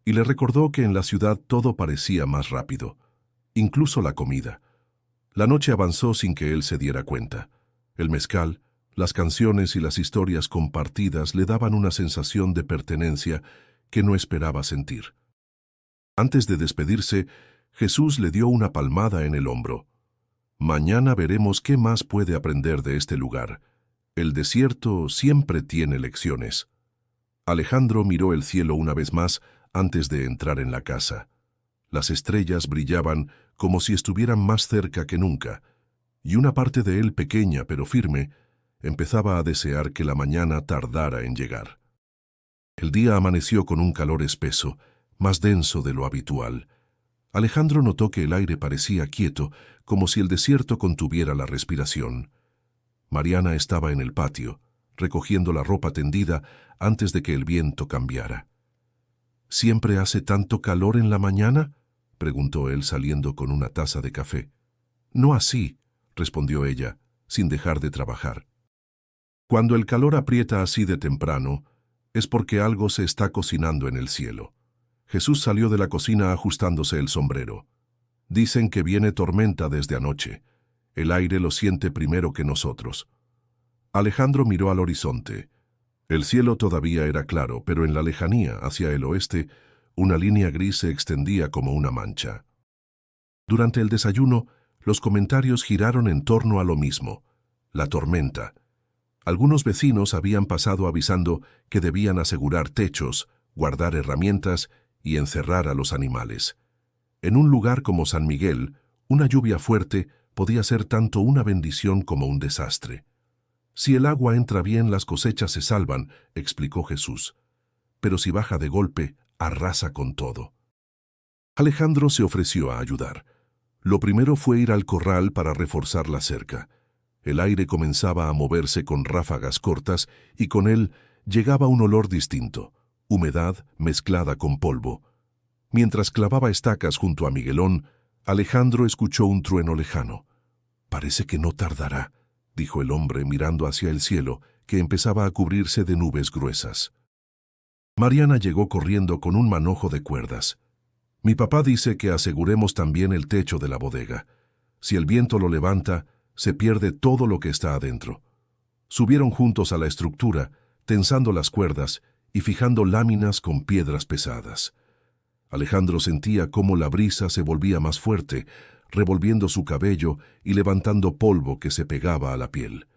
y le recordó que en la ciudad todo parecía más rápido, incluso la comida. La noche avanzó sin que él se diera cuenta. El mezcal, las canciones y las historias compartidas le daban una sensación de pertenencia que no esperaba sentir. Antes de despedirse, Jesús le dio una palmada en el hombro. Mañana veremos qué más puede aprender de este lugar. El desierto siempre tiene lecciones. Alejandro miró el cielo una vez más antes de entrar en la casa. Las estrellas brillaban como si estuvieran más cerca que nunca, y una parte de él, pequeña pero firme, empezaba a desear que la mañana tardara en llegar. El día amaneció con un calor espeso, más denso de lo habitual. Alejandro notó que el aire parecía quieto, como si el desierto contuviera la respiración. Mariana estaba en el patio, recogiendo la ropa tendida antes de que el viento cambiara. ¿Siempre hace tanto calor en la mañana?, preguntó él saliendo con una taza de café. No así, respondió ella, sin dejar de trabajar. Cuando el calor aprieta así de temprano, es porque algo se está cocinando en el cielo. Jesús salió de la cocina ajustándose el sombrero. Dicen que viene tormenta desde anoche. El aire lo siente primero que nosotros. Alejandro miró al horizonte. El cielo todavía era claro, pero en la lejanía, hacia el oeste, una línea gris se extendía como una mancha. Durante el desayuno, los comentarios giraron en torno a lo mismo: la tormenta. Algunos vecinos habían pasado avisando que debían asegurar techos, guardar herramientas y encerrar a los animales. En un lugar como San Miguel, una lluvia fuerte podía ser tanto una bendición como un desastre. Si el agua entra bien, las cosechas se salvan, explicó Jesús. Pero si baja de golpe, arrasa con todo. Alejandro se ofreció a ayudar. Lo primero fue ir al corral para reforzar la cerca. El aire comenzaba a moverse con ráfagas cortas y con él llegaba un olor distinto, humedad mezclada con polvo. Mientras clavaba estacas junto a Miguelón, Alejandro escuchó un trueno lejano. «Parece que no tardará», dijo el hombre mirando hacia el cielo, que empezaba a cubrirse de nubes gruesas. Mariana llegó corriendo con un manojo de cuerdas. «Mi papá dice que aseguremos también el techo de la bodega. Si el viento lo levanta, se pierde todo lo que está adentro». Subieron juntos a la estructura, tensando las cuerdas y fijando láminas con piedras pesadas. Alejandro sentía cómo la brisa se volvía más fuerte, revolviendo su cabello y levantando polvo que se pegaba a la piel.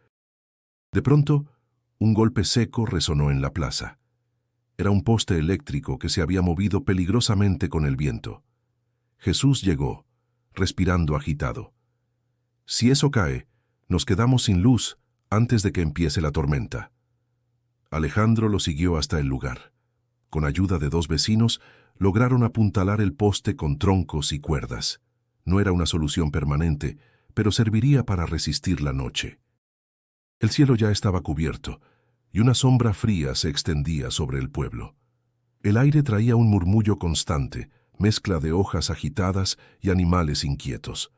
De pronto, un golpe seco resonó en la plaza. Era un poste eléctrico que se había movido peligrosamente con el viento. Jesús llegó, respirando agitado. «Si eso cae, nos quedamos sin luz antes de que empiece la tormenta». Alejandro lo siguió hasta el lugar. Con ayuda de dos vecinos, lograron apuntalar el poste con troncos y cuerdas. No era una solución permanente, pero serviría para resistir la noche. El cielo ya estaba cubierto, y una sombra fría se extendía sobre el pueblo. El aire traía un murmullo constante, mezcla de hojas agitadas y animales inquietos.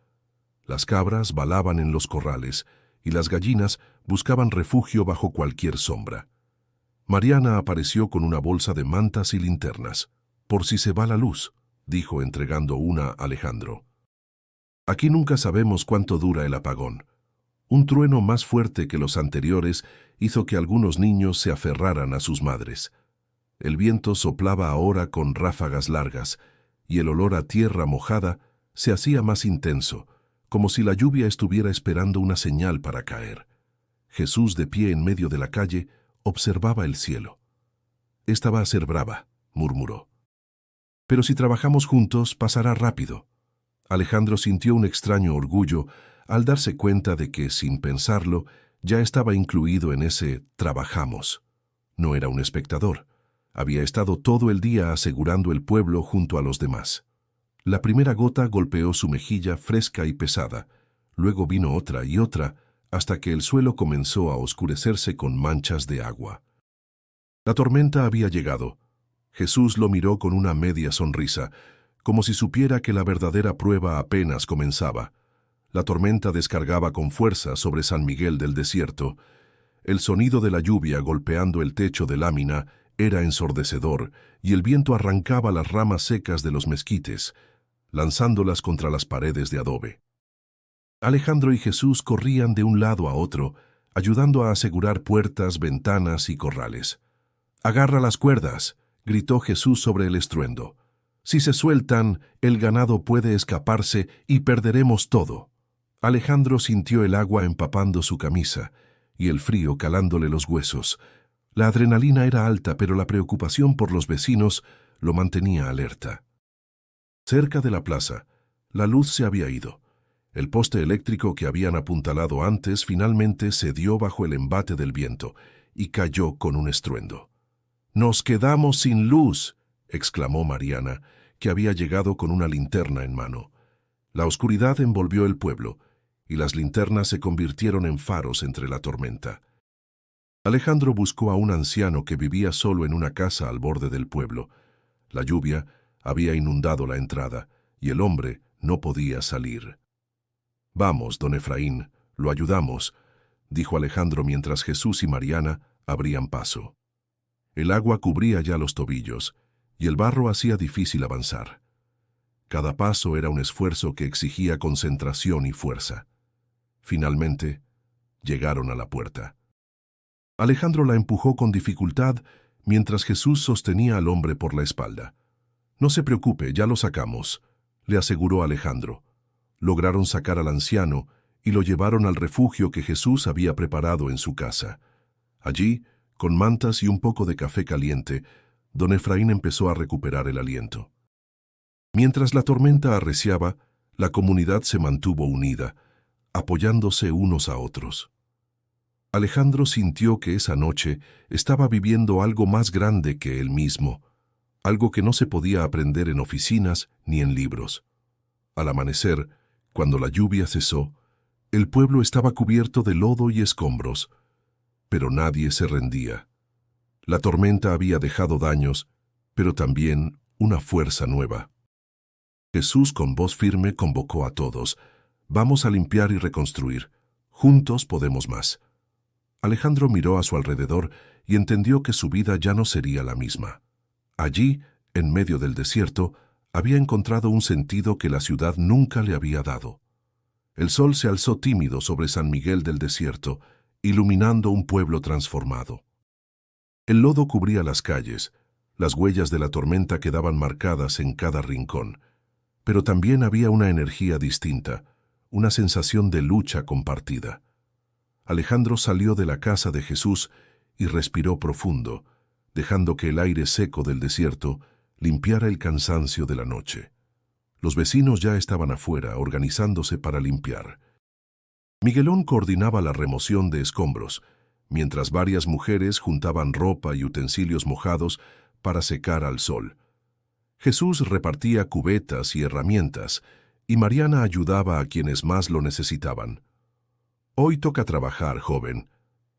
Las cabras balaban en los corrales, y las gallinas buscaban refugio bajo cualquier sombra. Mariana apareció con una bolsa de mantas y linternas. «Por si se va la luz», dijo entregando una a Alejandro. «Aquí nunca sabemos cuánto dura el apagón». Un trueno más fuerte que los anteriores hizo que algunos niños se aferraran a sus madres. El viento soplaba ahora con ráfagas largas, y el olor a tierra mojada se hacía más intenso, como si la lluvia estuviera esperando una señal para caer. Jesús, de pie en medio de la calle, observaba el cielo. «Esta va a ser brava», murmuró. «Pero si trabajamos juntos, pasará rápido». Alejandro sintió un extraño orgullo al darse cuenta de que, sin pensarlo, ya estaba incluido en ese «trabajamos». No era un espectador. Había estado todo el día asegurando el pueblo junto a los demás. La primera gota golpeó su mejilla fresca y pesada. Luego vino otra y otra, hasta que el suelo comenzó a oscurecerse con manchas de agua. La tormenta había llegado. Jesús lo miró con una media sonrisa, como si supiera que la verdadera prueba apenas comenzaba. La tormenta descargaba con fuerza sobre San Miguel del Desierto. El sonido de la lluvia golpeando el techo de lámina era ensordecedor, y el viento arrancaba las ramas secas de los mezquites, lanzándolas contra las paredes de adobe. Alejandro y Jesús corrían de un lado a otro, ayudando a asegurar puertas, ventanas y corrales. «¡Agarra las cuerdas!», gritó Jesús sobre el estruendo. «Si se sueltan, el ganado puede escaparse y perderemos todo». Alejandro sintió el agua empapando su camisa y el frío calándole los huesos. La adrenalina era alta, pero la preocupación por los vecinos lo mantenía alerta. Cerca de la plaza, la luz se había ido. El poste eléctrico que habían apuntalado antes finalmente cedió bajo el embate del viento y cayó con un estruendo. «¡Nos quedamos sin luz!», exclamó Mariana, que había llegado con una linterna en mano. La oscuridad envolvió el pueblo, y las linternas se convirtieron en faros entre la tormenta. Alejandro buscó a un anciano que vivía solo en una casa al borde del pueblo. La lluvia había inundado la entrada, y el hombre no podía salir. «Vamos, don Efraín, lo ayudamos», dijo Alejandro mientras Jesús y Mariana abrían paso. El agua cubría ya los tobillos, y el barro hacía difícil avanzar. Cada paso era un esfuerzo que exigía concentración y fuerza. Finalmente, llegaron a la puerta. Alejandro la empujó con dificultad mientras Jesús sostenía al hombre por la espalda. «No se preocupe, ya lo sacamos», le aseguró Alejandro. Lograron sacar al anciano y lo llevaron al refugio que Jesús había preparado en su casa. Allí, con mantas y un poco de café caliente, don Efraín empezó a recuperar el aliento. Mientras la tormenta arreciaba, la comunidad se mantuvo unida, apoyándose unos a otros. Alejandro sintió que esa noche estaba viviendo algo más grande que él mismo, algo que no se podía aprender en oficinas ni en libros. Al amanecer, cuando la lluvia cesó, el pueblo estaba cubierto de lodo y escombros, pero nadie se rendía. La tormenta había dejado daños, pero también una fuerza nueva. Jesús con voz firme convocó a todos: «Vamos a limpiar y reconstruir. Juntos podemos más». Alejandro miró a su alrededor y entendió que su vida ya no sería la misma. Allí, en medio del desierto, había encontrado un sentido que la ciudad nunca le había dado. El sol se alzó tímido sobre San Miguel del Desierto, iluminando un pueblo transformado. El lodo cubría las calles, las huellas de la tormenta quedaban marcadas en cada rincón, pero también había una energía distinta, una sensación de lucha compartida. Alejandro salió de la casa de Jesús y respiró profundo, dejando que el aire seco del desierto limpiara el cansancio de la noche. Los vecinos ya estaban afuera, organizándose para limpiar. Miguelón coordinaba la remoción de escombros, mientras varias mujeres juntaban ropa y utensilios mojados para secar al sol. Jesús repartía cubetas y herramientas, y Mariana ayudaba a quienes más lo necesitaban. «Hoy toca trabajar, joven»,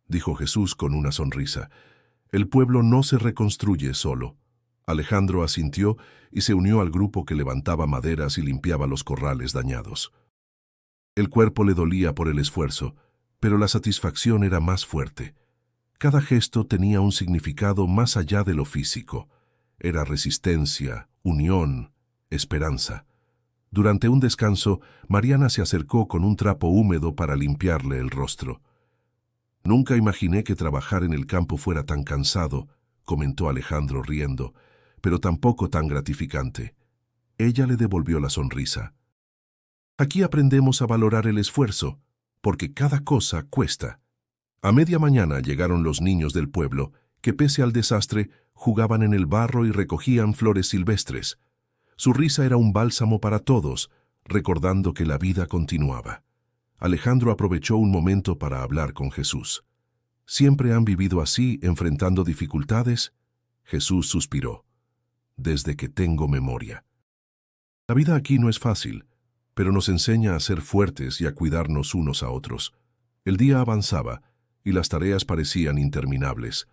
dijo Jesús con una sonrisa. «El pueblo no se reconstruye solo». Alejandro asintió y se unió al grupo que levantaba maderas y limpiaba los corrales dañados. El cuerpo le dolía por el esfuerzo, pero la satisfacción era más fuerte. Cada gesto tenía un significado más allá de lo físico. Era resistencia, unión, esperanza. Durante un descanso, Mariana se acercó con un trapo húmedo para limpiarle el rostro. «Nunca imaginé que trabajar en el campo fuera tan cansado», comentó Alejandro riendo, «pero tampoco tan gratificante». Ella le devolvió la sonrisa. «Aquí aprendemos a valorar el esfuerzo, porque cada cosa cuesta». A media mañana llegaron los niños del pueblo, que pese al desastre, jugaban en el barro y recogían flores silvestres. Su risa era un bálsamo para todos, recordando que la vida continuaba. Alejandro aprovechó un momento para hablar con Jesús. ¿Siempre han vivido así, enfrentando dificultades? Jesús suspiró. Desde que tengo memoria. La vida aquí no es fácil, pero nos enseña a ser fuertes y a cuidarnos unos a otros. El día avanzaba y las tareas parecían interminables.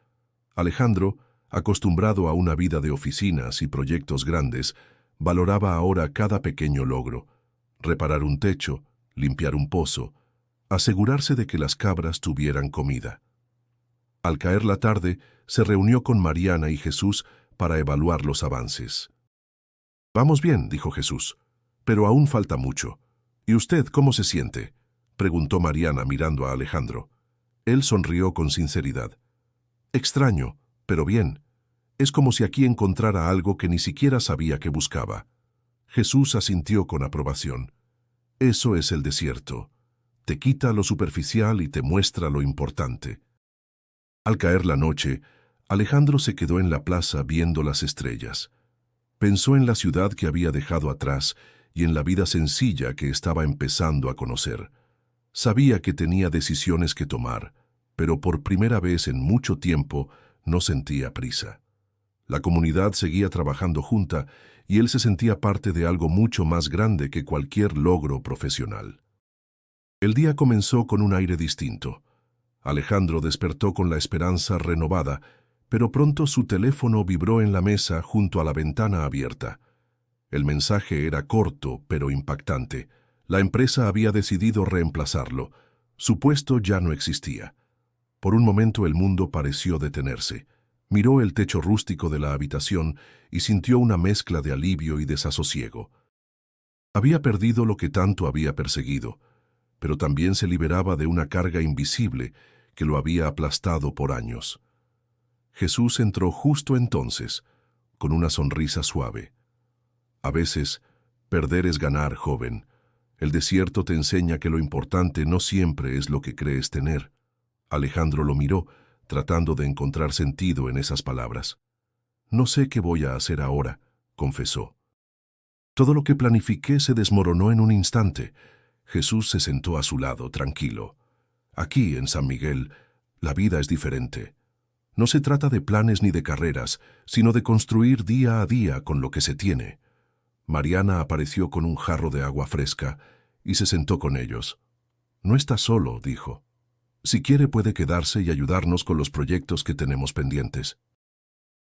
Alejandro, acostumbrado a una vida de oficinas y proyectos grandes, valoraba ahora cada pequeño logro: reparar un techo, limpiar un pozo, asegurarse de que las cabras tuvieran comida. Al caer la tarde, se reunió con Mariana y Jesús para evaluar los avances. «Vamos bien», dijo Jesús, «pero aún falta mucho». «¿Y usted cómo se siente?», preguntó Mariana mirando a Alejandro. Él sonrió con sinceridad. «Extraño, pero bien. Es como si aquí encontrara algo que ni siquiera sabía que buscaba». Jesús asintió con aprobación. «Eso es el desierto. Te quita lo superficial y te muestra lo importante». Al caer la noche, Alejandro se quedó en la plaza viendo las estrellas. Pensó en la ciudad que había dejado atrás y en la vida sencilla que estaba empezando a conocer. Sabía que tenía decisiones que tomar, pero por primera vez en mucho tiempo no sentía prisa. La comunidad seguía trabajando junta y él se sentía parte de algo mucho más grande que cualquier logro profesional. El día comenzó con un aire distinto. Alejandro despertó con la esperanza renovada, pero pronto su teléfono vibró en la mesa junto a la ventana abierta. El mensaje era corto, pero impactante. La empresa había decidido reemplazarlo. Su puesto ya no existía. Por un momento el mundo pareció detenerse. Miró el techo rústico de la habitación y sintió una mezcla de alivio y desasosiego. Había perdido lo que tanto había perseguido, pero también se liberaba de una carga invisible que lo había aplastado por años. Jesús entró justo entonces, con una sonrisa suave. A veces, perder es ganar, joven. El desierto te enseña que lo importante no siempre es lo que crees tener. Alejandro lo miró, tratando de encontrar sentido en esas palabras. «No sé qué voy a hacer ahora», confesó. «Todo lo que planifiqué se desmoronó en un instante». Jesús se sentó a su lado, tranquilo. «Aquí, en San Miguel, la vida es diferente. No se trata de planes ni de carreras, sino de construir día a día con lo que se tiene». Mariana apareció con un jarro de agua fresca y se sentó con ellos. «No está solo», dijo. «Si quiere puede quedarse y ayudarnos con los proyectos que tenemos pendientes».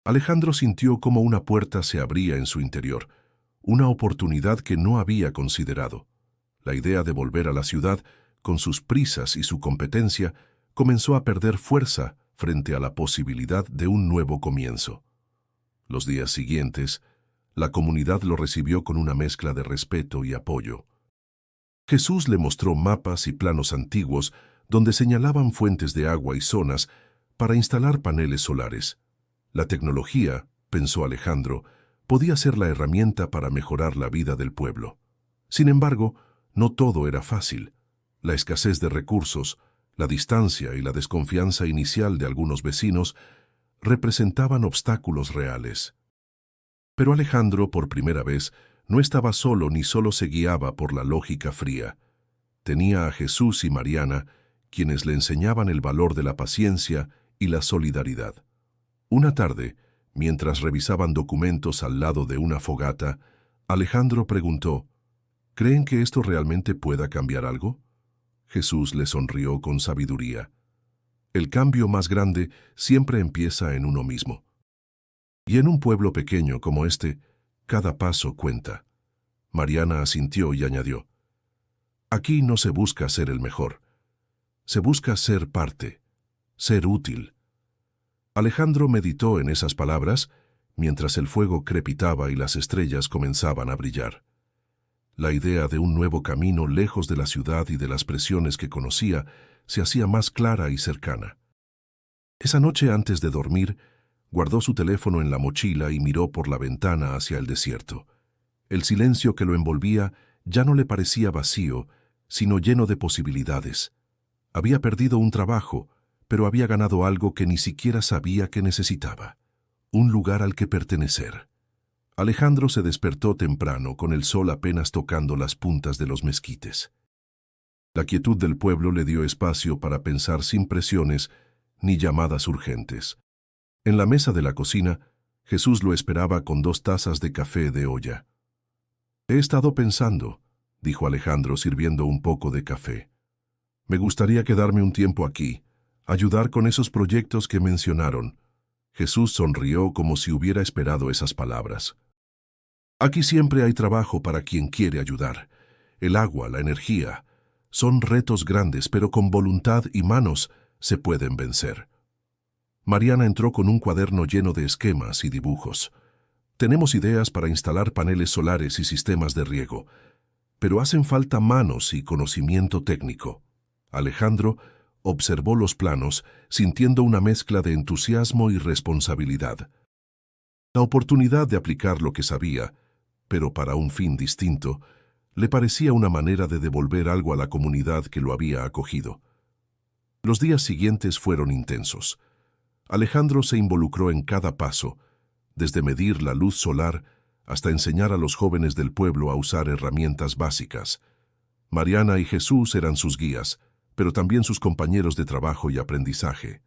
Alejandro sintió como una puerta se abría en su interior, una oportunidad que no había considerado. La idea de volver a la ciudad, con sus prisas y su competencia, comenzó a perder fuerza frente a la posibilidad de un nuevo comienzo. Los días siguientes, la comunidad lo recibió con una mezcla de respeto y apoyo. Jesús le mostró mapas y planos antiguos donde señalaban fuentes de agua y zonas para instalar paneles solares. La tecnología, pensó Alejandro, podía ser la herramienta para mejorar la vida del pueblo. Sin embargo, no todo era fácil. La escasez de recursos, la distancia y la desconfianza inicial de algunos vecinos representaban obstáculos reales. Pero Alejandro, por primera vez, no estaba solo ni solo se guiaba por la lógica fría. Tenía a Jesús y Mariana, quienes le enseñaban el valor de la paciencia y la solidaridad. Una tarde, mientras revisaban documentos al lado de una fogata, Alejandro preguntó: «¿Creen que esto realmente pueda cambiar algo?». Jesús le sonrió con sabiduría. «El cambio más grande siempre empieza en uno mismo. Y en un pueblo pequeño como este, cada paso cuenta». Mariana asintió y añadió: «Aquí no se busca ser el mejor. Se busca ser parte, ser útil». Alejandro meditó en esas palabras mientras el fuego crepitaba y las estrellas comenzaban a brillar. La idea de un nuevo camino lejos de la ciudad y de las presiones que conocía se hacía más clara y cercana. Esa noche, antes de dormir, guardó su teléfono en la mochila y miró por la ventana hacia el desierto. El silencio que lo envolvía ya no le parecía vacío, sino lleno de posibilidades. Había perdido un trabajo, pero había ganado algo que ni siquiera sabía que necesitaba: un lugar al que pertenecer. Alejandro se despertó temprano, con el sol apenas tocando las puntas de los mezquites. La quietud del pueblo le dio espacio para pensar sin presiones ni llamadas urgentes. En la mesa de la cocina, Jesús lo esperaba con 2 tazas de café de olla. «He estado pensando», dijo Alejandro sirviendo un poco de café. «Me gustaría quedarme un tiempo aquí, ayudar con esos proyectos que mencionaron». Jesús sonrió como si hubiera esperado esas palabras. «Aquí siempre hay trabajo para quien quiere ayudar. El agua, la energía, son retos grandes, pero con voluntad y manos se pueden vencer». Mariana entró con un cuaderno lleno de esquemas y dibujos. «Tenemos ideas para instalar paneles solares y sistemas de riego, pero hacen falta manos y conocimiento técnico». Alejandro observó los planos, sintiendo una mezcla de entusiasmo y responsabilidad. La oportunidad de aplicar lo que sabía, pero para un fin distinto, le parecía una manera de devolver algo a la comunidad que lo había acogido. Los días siguientes fueron intensos. Alejandro se involucró en cada paso, desde medir la luz solar hasta enseñar a los jóvenes del pueblo a usar herramientas básicas. Mariana y Jesús eran sus guías, pero también sus compañeros de trabajo y aprendizaje.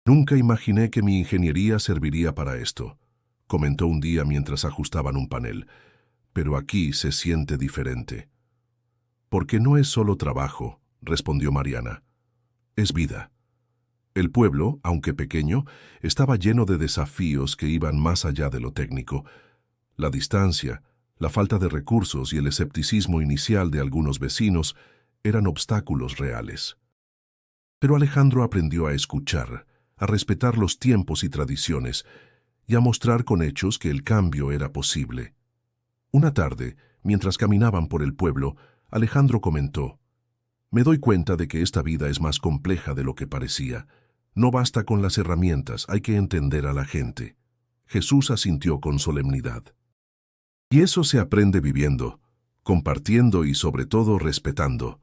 «Nunca imaginé que mi ingeniería serviría para esto», comentó un día mientras ajustaban un panel, «pero aquí se siente diferente». «Porque no es solo trabajo», respondió Mariana. «Es vida». El pueblo, aunque pequeño, estaba lleno de desafíos que iban más allá de lo técnico. La distancia, la falta de recursos y el escepticismo inicial de algunos vecinos eran obstáculos reales. Pero Alejandro aprendió a escuchar, a respetar los tiempos y tradiciones, y a mostrar con hechos que el cambio era posible. Una tarde, mientras caminaban por el pueblo, Alejandro comentó: «Me doy cuenta de que esta vida es más compleja de lo que parecía. No basta con las herramientas, hay que entender a la gente». Jesús asintió con solemnidad. «Y eso se aprende viviendo, compartiendo y sobre todo respetando».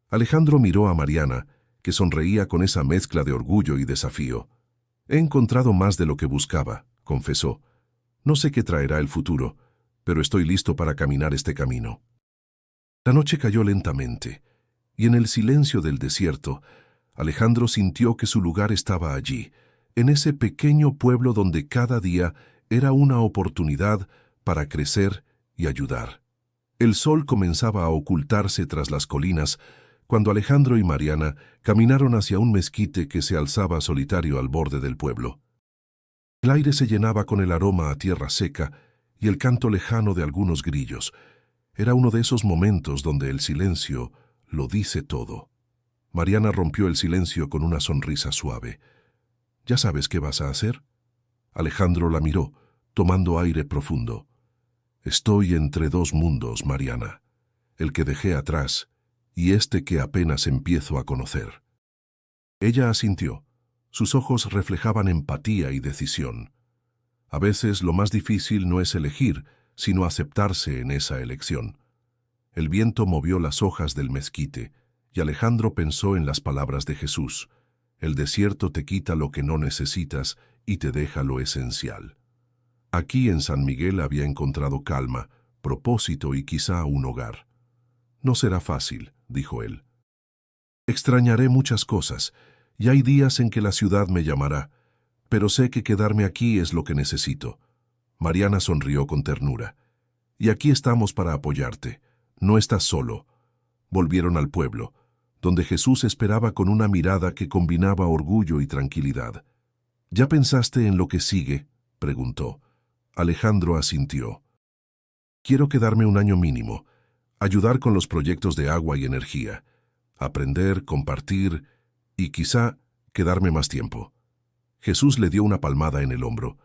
Alejandro miró a Mariana, que sonreía con esa mezcla de orgullo y desafío. «He encontrado más de lo que buscaba», confesó. «No sé qué traerá el futuro, pero estoy listo para caminar este camino». La noche cayó lentamente, y en el silencio del desierto, Alejandro sintió que su lugar estaba allí, en ese pequeño pueblo donde cada día era una oportunidad para crecer y ayudar. El sol comenzaba a ocultarse tras las colinas cuando Alejandro y Mariana caminaron hacia un mezquite que se alzaba solitario al borde del pueblo. El aire se llenaba con el aroma a tierra seca y el canto lejano de algunos grillos. Era uno de esos momentos donde el silencio lo dice todo. Mariana rompió el silencio con una sonrisa suave. «¿Ya sabes qué vas a hacer?». Alejandro la miró, tomando aire profundo. «Estoy entre dos mundos, Mariana, el que dejé atrás y este que apenas empiezo a conocer». Ella asintió. Sus ojos reflejaban empatía y decisión. A veces lo más difícil no es elegir, sino aceptarse en esa elección. El viento movió las hojas del mezquite, y Alejandro pensó en las palabras de Jesús: «El desierto te quita lo que no necesitas y te deja lo esencial». Aquí en San Miguel había encontrado calma, propósito y quizá un hogar. «No será fácil», dijo él. «Extrañaré muchas cosas, y hay días en que la ciudad me llamará, pero sé que quedarme aquí es lo que necesito». Mariana sonrió con ternura. «Y aquí estamos para apoyarte. No estás solo». Volvieron al pueblo, donde Jesús esperaba con una mirada que combinaba orgullo y tranquilidad. «¿Ya pensaste en lo que sigue?», preguntó. Alejandro asintió. «Quiero quedarme un año mínimo, ayudar con los proyectos de agua y energía, aprender, compartir y quizá quedarme más tiempo». Jesús le dio una palmada en el hombro.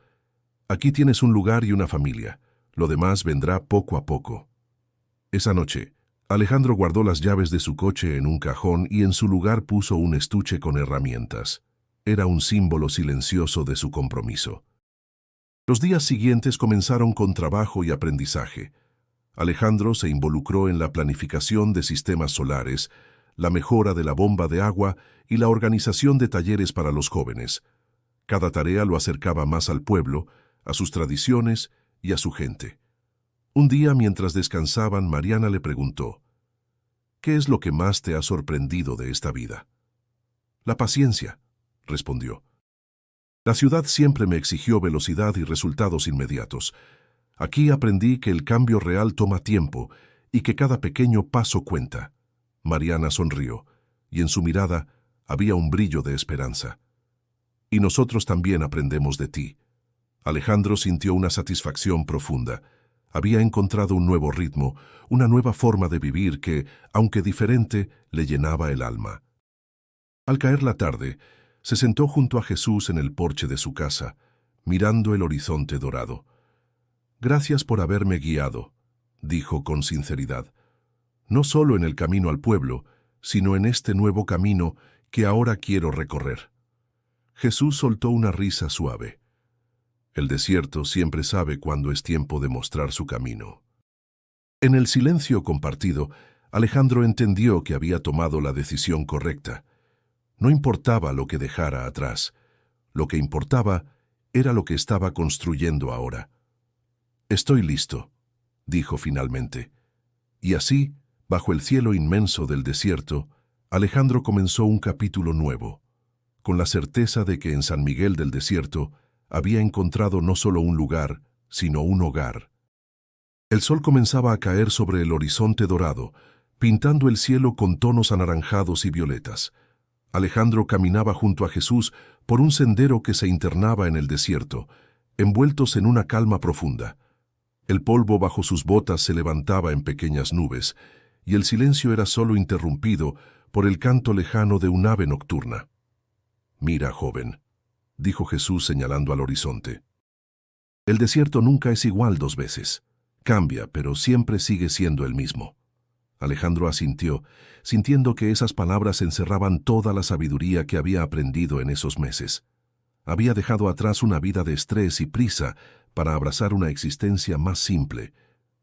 «Aquí tienes un lugar y una familia. Lo demás vendrá poco a poco». Esa noche, Alejandro guardó las llaves de su coche en un cajón y en su lugar puso un estuche con herramientas. Era un símbolo silencioso de su compromiso. Los días siguientes comenzaron con trabajo y aprendizaje. Alejandro se involucró en la planificación de sistemas solares, la mejora de la bomba de agua y la organización de talleres para los jóvenes. Cada tarea lo acercaba más al pueblo, a sus tradiciones y a su gente. Un día, mientras descansaban, Mariana le preguntó: ¿Qué es lo que más te ha sorprendido de esta vida? La paciencia, respondió. La ciudad siempre me exigió velocidad y resultados inmediatos. Aquí aprendí que el cambio real toma tiempo y que cada pequeño paso cuenta. Mariana sonrió, y en su mirada había un brillo de esperanza. Y nosotros también aprendemos de ti. Alejandro sintió una satisfacción profunda. Había encontrado un nuevo ritmo, una nueva forma de vivir que, aunque diferente, le llenaba el alma. Al caer la tarde, se sentó junto a Jesús en el porche de su casa, mirando el horizonte dorado. «Gracias por haberme guiado», dijo con sinceridad. «No solo en el camino al pueblo, sino en este nuevo camino que ahora quiero recorrer». Jesús soltó una risa suave. El desierto siempre sabe cuándo es tiempo de mostrar su camino. En el silencio compartido, Alejandro entendió que había tomado la decisión correcta. No importaba lo que dejara atrás. Lo que importaba era lo que estaba construyendo ahora. «Estoy listo», dijo finalmente. Y así, bajo el cielo inmenso del desierto, Alejandro comenzó un capítulo nuevo, con la certeza de que en San Miguel del Desierto había encontrado no solo un lugar, sino un hogar. El sol comenzaba a caer sobre el horizonte dorado, pintando el cielo con tonos anaranjados y violetas. Alejandro caminaba junto a Jesús por un sendero que se internaba en el desierto, envueltos en una calma profunda. El polvo bajo sus botas se levantaba en pequeñas nubes, y el silencio era solo interrumpido por el canto lejano de un ave nocturna. «Mira, joven», dijo Jesús señalando al horizonte. «El desierto nunca es igual dos veces. Cambia, pero siempre sigue siendo el mismo». Alejandro asintió, sintiendo que esas palabras encerraban toda la sabiduría que había aprendido en esos meses. Había dejado atrás una vida de estrés y prisa para abrazar una existencia más simple,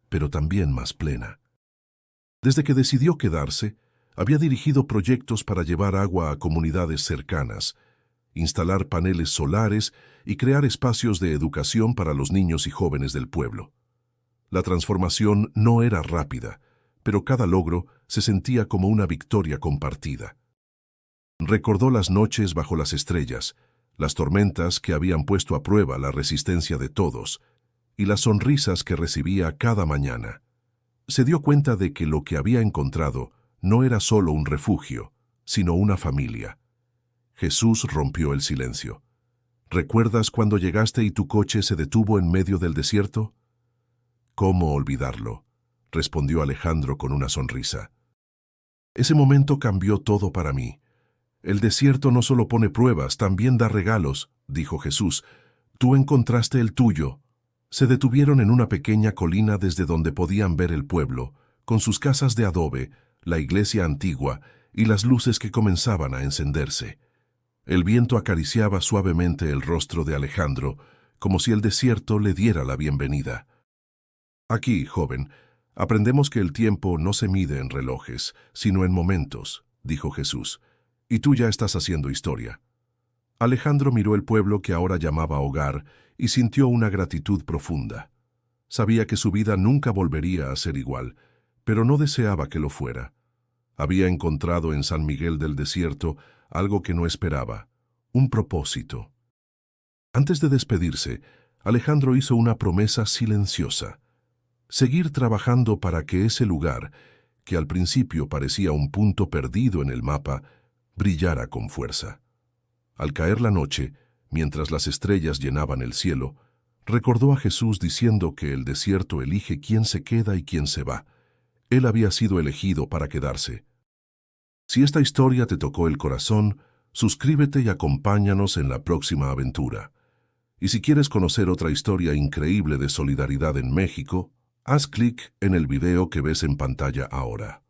pero también más plena. Desde que decidió quedarse, había dirigido proyectos para llevar agua a comunidades cercanas, instalar paneles solares y crear espacios de educación para los niños y jóvenes del pueblo. La transformación no era rápida, pero cada logro se sentía como una victoria compartida. Recordó las noches bajo las estrellas, las tormentas que habían puesto a prueba la resistencia de todos, y las sonrisas que recibía cada mañana. Se dio cuenta de que lo que había encontrado no era solo un refugio, sino una familia. Jesús rompió el silencio. «¿Recuerdas cuando llegaste y tu coche se detuvo en medio del desierto?» «¿Cómo olvidarlo?», respondió Alejandro con una sonrisa. «Ese momento cambió todo para mí. El desierto no solo pone pruebas, también da regalos», dijo Jesús. «Tú encontraste el tuyo». Se detuvieron en una pequeña colina desde donde podían ver el pueblo, con sus casas de adobe, la iglesia antigua y las luces que comenzaban a encenderse. El viento acariciaba suavemente el rostro de Alejandro, como si el desierto le diera la bienvenida. «Aquí, joven, aprendemos que el tiempo no se mide en relojes, sino en momentos», dijo Jesús, «y tú ya estás haciendo historia». Alejandro miró el pueblo que ahora llamaba hogar y sintió una gratitud profunda. Sabía que su vida nunca volvería a ser igual, pero no deseaba que lo fuera. Había encontrado en San Miguel del Desierto algo que no esperaba, un propósito. Antes de despedirse, Alejandro hizo una promesa silenciosa: seguir trabajando para que ese lugar, que al principio parecía un punto perdido en el mapa, brillara con fuerza. Al caer la noche, mientras las estrellas llenaban el cielo, recordó a Jesús diciendo que el desierto elige quién se queda y quién se va. Él había sido elegido para quedarse. Si esta historia te tocó el corazón, suscríbete y acompáñanos en la próxima aventura. Y si quieres conocer otra historia increíble de solidaridad en México, haz clic en el video que ves en pantalla ahora.